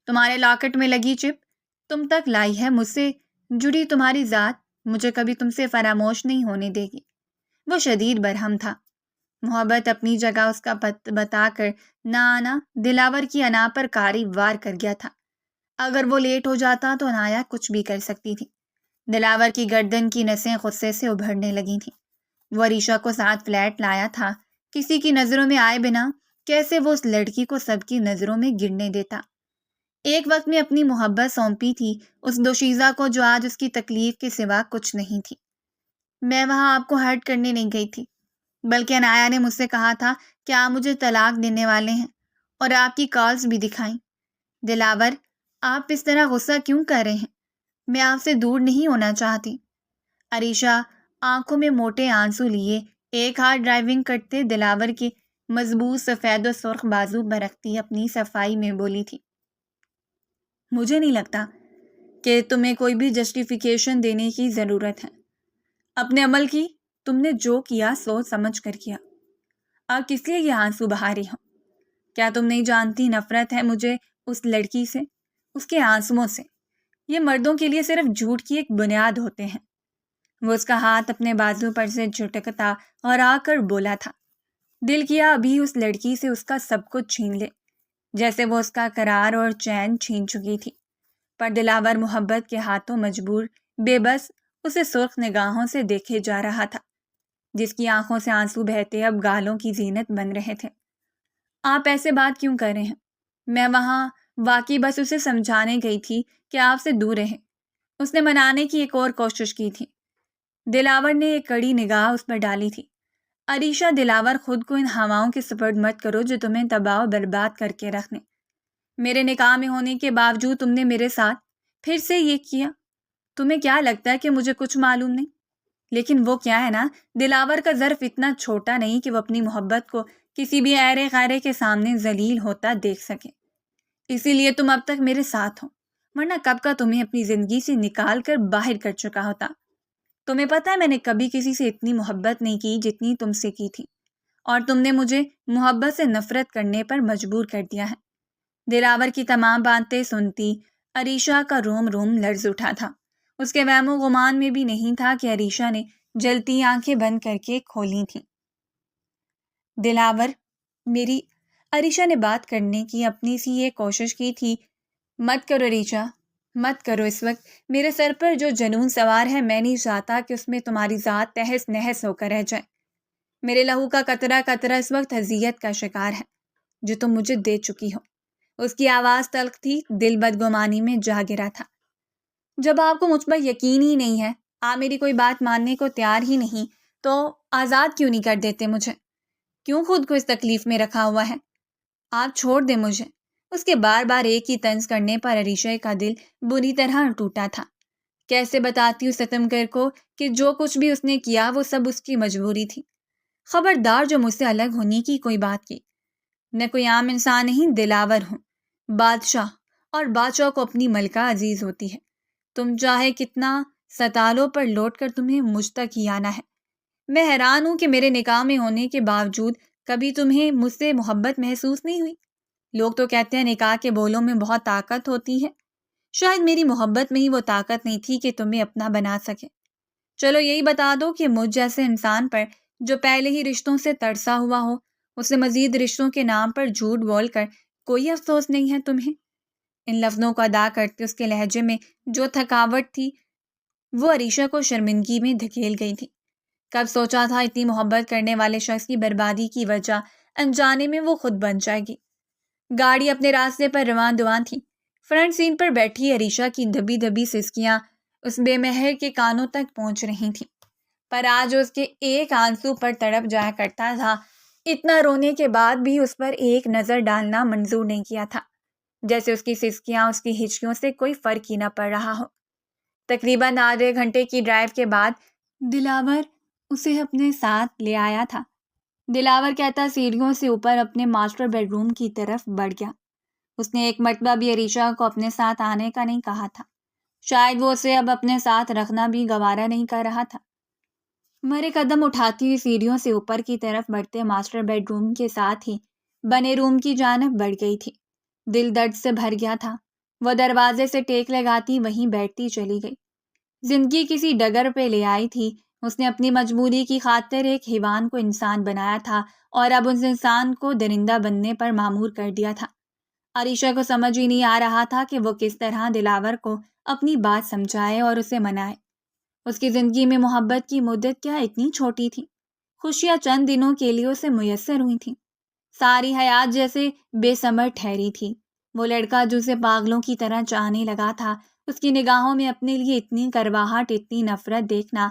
تمہارے لاکٹ میں لگی چپ تم تک لائی ہے، مجھ سے جڑی تمہاری ذات مجھے کبھی تم سے فراموش نہیں ہونے دے گی۔ وہ شدید برہم تھا۔ محبت اپنی جگہ اس کا بتا کر نہ آنا دلاور کی انا پر کاری وار کر گیا تھا۔ اگر وہ لیٹ ہو جاتا تو انایا کچھ بھی کر سکتی تھی۔ دلاور کی گردن کی نسیں غصے سے ابھرنے لگی تھیں۔ وہ عریشہ کو ساتھ فلیٹ لایا تھا، کسی کی نظروں میں آئے بنا کیسے وہ اس لڑکی کو سب کی نظروں میں گرنے دیتا۔ ایک وقت میں اپنی محبت سونپی تھی اس دوشیزہ کو جو آج اس کی تکلیف کے سوا کچھ نہیں تھی۔ میں وہاں آپ کو ہرٹ کرنے نہیں گئی تھی، بلکہ انایا نے مجھ سے کہا تھا کہ آپ مجھے طلاق دینے والے ہیں اور آپ کی کالز بھی دکھائیں۔ دلاور، آپ اس طرح غصہ کیوں کر رہے ہیں؟ میں آپ سے دور نہیں ہونا چاہتی۔ عریشہ آنکھوں میں موٹے آنسو لیے ایک ہاتھ ڈرائیونگ کرتے دلاور کے مضبوط سفید و سرخ بازو پر رکھتی اپنی صفائی میں بولی تھی۔ مجھے نہیں لگتا کہ تمہیں کوئی بھی جسٹیفیکیشن دینے کی ضرورت ہے۔ اپنے عمل کی تم نے جو کیا سوچ سمجھ کر کیا۔ اب کس لیے یہ آنسو بہا رہی ہو؟ کیا تم نہیں جانتی نفرت ہے مجھے اس لڑکی سے، اس کے آنسوؤں سے؟ یہ مردوں کے لیے صرف جھوٹ کی ایک بنیاد ہوتے ہیں۔ وہ اس کا ہاتھ اپنے بازو پر سے جھٹکتا اور آ کر بولا تھا۔ دل کیا ابھی اس لڑکی سے اس کا سب کچھ چھین لے، جیسے وہ اس کا قرار اور چین چھین چکی تھی۔ پر دلاور محبت کے ہاتھوں مجبور بے بس اسے سرخ نگاہوں سے دیکھے جا رہا تھا، جس کی آنکھوں سے آنسو بہتے اب گالوں کی زینت بن رہے تھے۔ آپ ایسے بات کیوں کر رہے ہیں؟ میں وہاں واقعی بس اسے سمجھانے گئی تھی کہ آپ سے دور رہے۔ اس نے منانے کی ایک اور کوشش کی تھی۔ دلاور نے ایک کڑی نگاہ اس پر ڈالی تھی۔ عریشہ، دلاور، خود کو ان ہواؤں کے سپرد مت کرو جو تمہیں تباہ و برباد کر کے رکھنے۔ میرے نکاح میں ہونے کے باوجود تم نے میرے ساتھ پھر سے یہ کیا۔ تمہیں کیا لگتا ہے کہ مجھے کچھ معلوم نہیں؟ لیکن وہ کیا ہے نا، دلاور کا ظرف اتنا چھوٹا نہیں کہ وہ اپنی محبت کو کسی بھی ایرے غیرے کے سامنے ذلیل ہوتا دیکھ سکے. اسی لیے تم اب تک میرے ساتھ ہو، ورنہ کب کا تمہیں اپنی زندگی سے نکال کر باہر کر چکا ہوتا. تمہیں پتہ ہے میں نے کبھی کسی سے اتنی محبت نہیں کی جتنی تم سے کی تھی، اور تم نے مجھے محبت سے نفرت کرنے پر مجبور کر دیا ہے. دلاور کی تمام باتیں سنتی عریشہ کا روم روم لرز اٹھا تھا. اس کے وہم و گمان میں بھی نہیں تھا کہ عریشہ نے جلتی آنکھیں بند کر کے کھولی تھیں. دلاور میری، عریشہ نے بات کرنے کی اپنی سی یہ کوشش کی تھی. مت کرو عریشہ، مت کرو. اس وقت میرے سر پر جو جنون سوار ہے، میں نہیں چاہتا کہ اس میں تمہاری ذات تہس نہس ہو کر رہ جائے. میرے لہو کا قطرہ قطرہ اس وقت اذیت کا شکار ہے جو تم مجھے دے چکی ہو. اس کی آواز تلخ تھی، دل بدگمانی میں جا گرا تھا. جب آپ کو مجھ پر یقین ہی نہیں ہے، آپ میری کوئی بات ماننے کو تیار ہی نہیں، تو آزاد کیوں نہیں کر دیتے مجھے؟ کیوں خود کو اس تکلیف میں رکھا ہوا ہے؟ آپ چھوڑ دیں مجھے. اس کے بار بار ایک ہی طنز کرنے پر عریشہ کا دل بری طرح ٹوٹا تھا. کیسے بتاتی ہوں ستمگر کو کہ جو کچھ بھی اس نے کیا وہ سب اس کی مجبوری تھی. خبردار جو مجھ سے الگ ہونے کی کوئی بات کی. میں کوئی عام انسان نہیں، دلاور ہوں، بادشاہ، اور بادشاہ کو اپنی ملکہ عزیز ہوتی ہے. تم چاہے کتنا ستالوں پر لوٹ کر تمہیں مجھ تک ہی آنا ہے. میں حیران ہوں کہ میرے نکاح میں ہونے کے باوجود کبھی تمہیں مجھ سے محبت محسوس نہیں ہوئی. لوگ تو کہتے ہیں نکاح کے بولوں میں بہت طاقت ہوتی ہے. شاید میری محبت میں ہی وہ طاقت نہیں تھی کہ تمہیں اپنا بنا سکے. چلو یہی بتا دو کہ مجھ جیسے انسان پر جو پہلے ہی رشتوں سے ترسا ہوا ہو، اسے مزید رشتوں کے نام پر جھوٹ بول کر کوئی افسوس نہیں ہے تمہیں؟ ان لفظوں کو ادا کرتے اس کے لہجے میں جو تھکاوٹ تھی وہ عریشہ کو شرمندگی میں دھکیل گئی تھی. کب سوچا تھا اتنی محبت کرنے والے شخص کی بربادی کی وجہ انجانے میں وہ خود بن جائے گی. گاڑی اپنے راستے پر روان دوان تھی. فرنٹ سیٹ پر بیٹھی عریشہ کی دبی دبی سسکیاں اس بے مہر کے کانوں تک پہنچ رہی تھیں، پر آج اس کے ایک آنسو پر تڑپ جایا کرتا تھا. اتنا رونے کے بعد بھی اس پر ایک نظر ڈالنا منظور نہیں کیا تھا، جیسے اس کی سسکیاں اس کی ہچکیوں سے کوئی فرق ہی نہ پڑ رہا ہو. تقریباً آدھے گھنٹے کی ڈرائیو کے بعد دلاور اسے اپنے ساتھ لے آیا تھا. دلاور کہتا سیڑھیوں سے اوپر اپنے ماسٹر بیڈ روم کی طرف بڑھ گیا. اس نے ایک مرتبہ بھی عریشہ کو اپنے ساتھ آنے کا نہیں کہا تھا. شاید وہ اسے اب اپنے ساتھ رکھنا بھی گوارا نہیں کر رہا تھا. مرے قدم اٹھاتی ہوئی سیڑھیوں سے اوپر کی طرف بڑھتے ماسٹر بیڈ روم کے ساتھ ہی بنے روم کی جانب بڑھ گئی تھی. دل درد سے بھر گیا تھا. وہ دروازے سے ٹیک لگاتی وہیں بیٹھتی چلی گئی. زندگی کسی ڈگر پہ لے آئی تھی. اس نے اپنی مجبوری کی خاطر ایک حیوان کو انسان بنایا تھا اور اب اس انسان کو درندہ بننے پر معمور کر دیا تھا. عریشہ کو سمجھ ہی نہیں آ رہا تھا کہ وہ کس طرح دلاور کو اپنی بات سمجھائے اور اسے منائے. اس کی زندگی میں محبت کی مدت کیا اتنی چھوٹی تھی؟ خوشیاں چند دنوں کے لیے اسے میسر ہوئی تھیں. ساری حیات جیسے بے ثمر ٹھہری تھی. وہ لڑکا جو اسے پاگلوں کی طرح چاہنے لگا تھا، اس کی نگاہوں میں اپنے لیے اتنی کرواہٹ، اتنی نفرت دیکھنا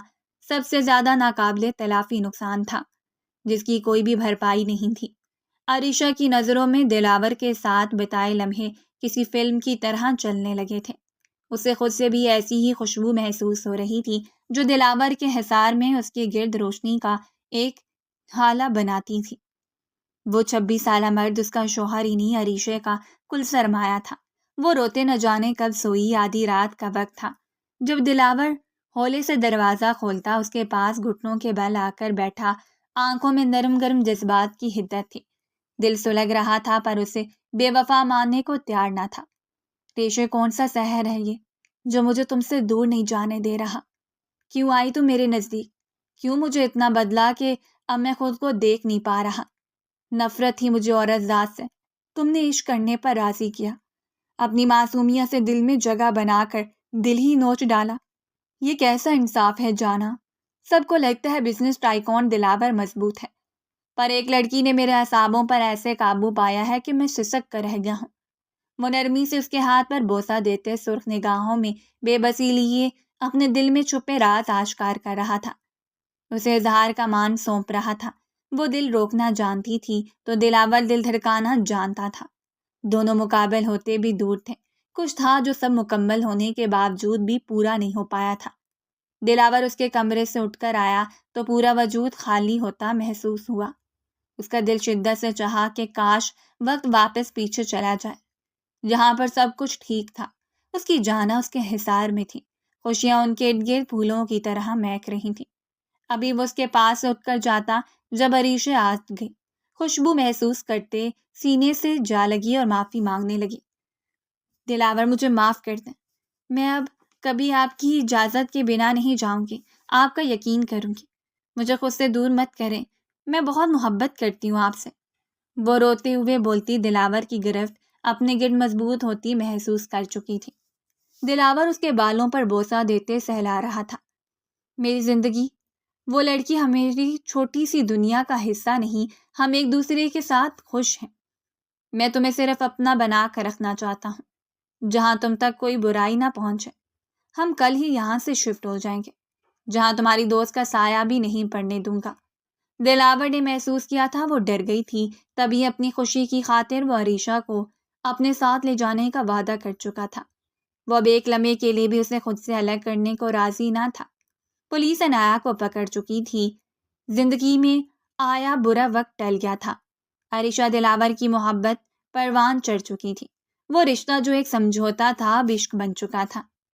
سب سے زیادہ ناقابل تلافی نقصان تھا جس کی کوئی بھی بھرپائی نہیں تھی. عریشہ کی نظروں میں دلاور کے ساتھ بتائے لمحے کسی فلم کی طرح چلنے لگے تھے. اسے خود سے بھی ایسی ہی خوشبو محسوس ہو رہی تھی جو دلاور کے حصار میں اس کے گرد روشنی کا ایک حالہ بناتی تھی. وہ 26 سالہ مرد اس کا شوہر ہی نہیں، عریشہ کا کل سرمایہ تھا. وہ روتے نہ جانے کب سوئی. آدھی رات کا وقت تھا جب دلاور ہولے سے دروازہ کھولتا. اس کے پاس گھٹنوں کے بل آ کر بیٹھا، آنکھوں میں نرم گرم جذبات کی حدت تھی. دل سلگ رہا تھا پر اسے بے وفا ماننے کو تیار نہ تھا. ریشے، کون سا سحر ہے یہ جو مجھے تم سے دور نہیں جانے دے رہا؟ کیوں آئی تم میرے نزدیک؟ کیوں مجھے اتنا بدلا کہ اب میں خود کو دیکھ نہیں پا رہا؟ نفرت تھی مجھے عورت ذات سے. تم نے عشق کرنے پر راضی کیا، اپنی معصومیت سے دل میں جگہ بنا کر دل ہی نوچ ڈالا. یہ کیسا انصاف ہے جانا؟ سب کو لگتا ہے بزنس ٹائکون دلاور مضبوط ہے، پر ایک لڑکی نے میرے اعصابوں پر ایسے قابو پایا ہے کہ میں سسک کر رہ گیا ہوں. وہ نرمی سے اس کے ہاتھ پر بوسہ دیتے سرخ نگاہوں میں بے بسی لیے اپنے دل میں چھپے راز آشکار کر رہا تھا. اسے اظہار کا مان سونپ رہا تھا. وہ دل روکنا جانتی تھی تو دلاور دل دھڑکانا جانتا تھا. دونوں مقابل ہوتے بھی دور تھے. کچھ تھا جو سب مکمل ہونے کے باوجود بھی پورا نہیں ہو پایا تھا. دلاور اس کے کمرے سے اٹھ کر آیا تو پورا وجود خالی ہوتا محسوس ہوا۔ اس کا دل شدت سے چاہا کہ کاش وقت واپس پیچھے چلا جائے، جہاں پر سب کچھ ٹھیک تھا۔ اس کی جاناں اس کے حصار میں تھی، خوشیاں ان کے ارد گرد پھولوں کی طرح مہک رہی تھیں۔ ابھی وہ اس کے پاس سے اٹھ کر جاتا جب عریشہ آ گئی، خوشبو محسوس کرتے سینے سے جا لگی اور معافی مانگنے لگی۔ دلاور، مجھے معاف کر دیں، میں اب کبھی آپ کی اجازت کے بنا نہیں جاؤں گی، آپ کا یقین کروں گی، مجھے خود سے دور مت کریں، میں بہت محبت کرتی ہوں آپ سے۔ وہ روتے ہوئے بولتی دلاور کی گرفت اپنے گرد مضبوط ہوتی محسوس کر چکی تھی۔ دلاور اس کے بالوں پر بوسہ دیتے سہلا رہا تھا۔ میری زندگی، وہ لڑکی ہماری چھوٹی سی دنیا کا حصہ نہیں، ہم ایک دوسرے کے ساتھ خوش ہیں۔ میں تمہیں صرف اپنا بنا کر رکھنا چاہتا ہوں، جہاں تم تک کوئی برائی نہ پہنچے۔ ہم کل ہی یہاں سے شفٹ ہو جائیں گے، جہاں تمہاری دوست کا سایہ بھی نہیں پڑنے دوں گا۔ دلاور نے محسوس کیا تھا وہ ڈر گئی تھی، تبھی اپنی خوشی کی خاطر وہ عریشہ کو اپنے ساتھ لے جانے کا وعدہ کر چکا تھا۔ وہ اب ایک لمحے کے لیے بھی اسے خود سے الگ کرنے کو راضی نہ تھا۔ پولیس عنایا کو پکڑ چکی تھی، زندگی میں آیا برا وقت ٹل گیا تھا۔ عریشہ دلاور کی محبت پروان چڑھ چکی تھی، وہ رشتہ جو ایک سمجھوتا تھا اب عشق بن چکا تھا۔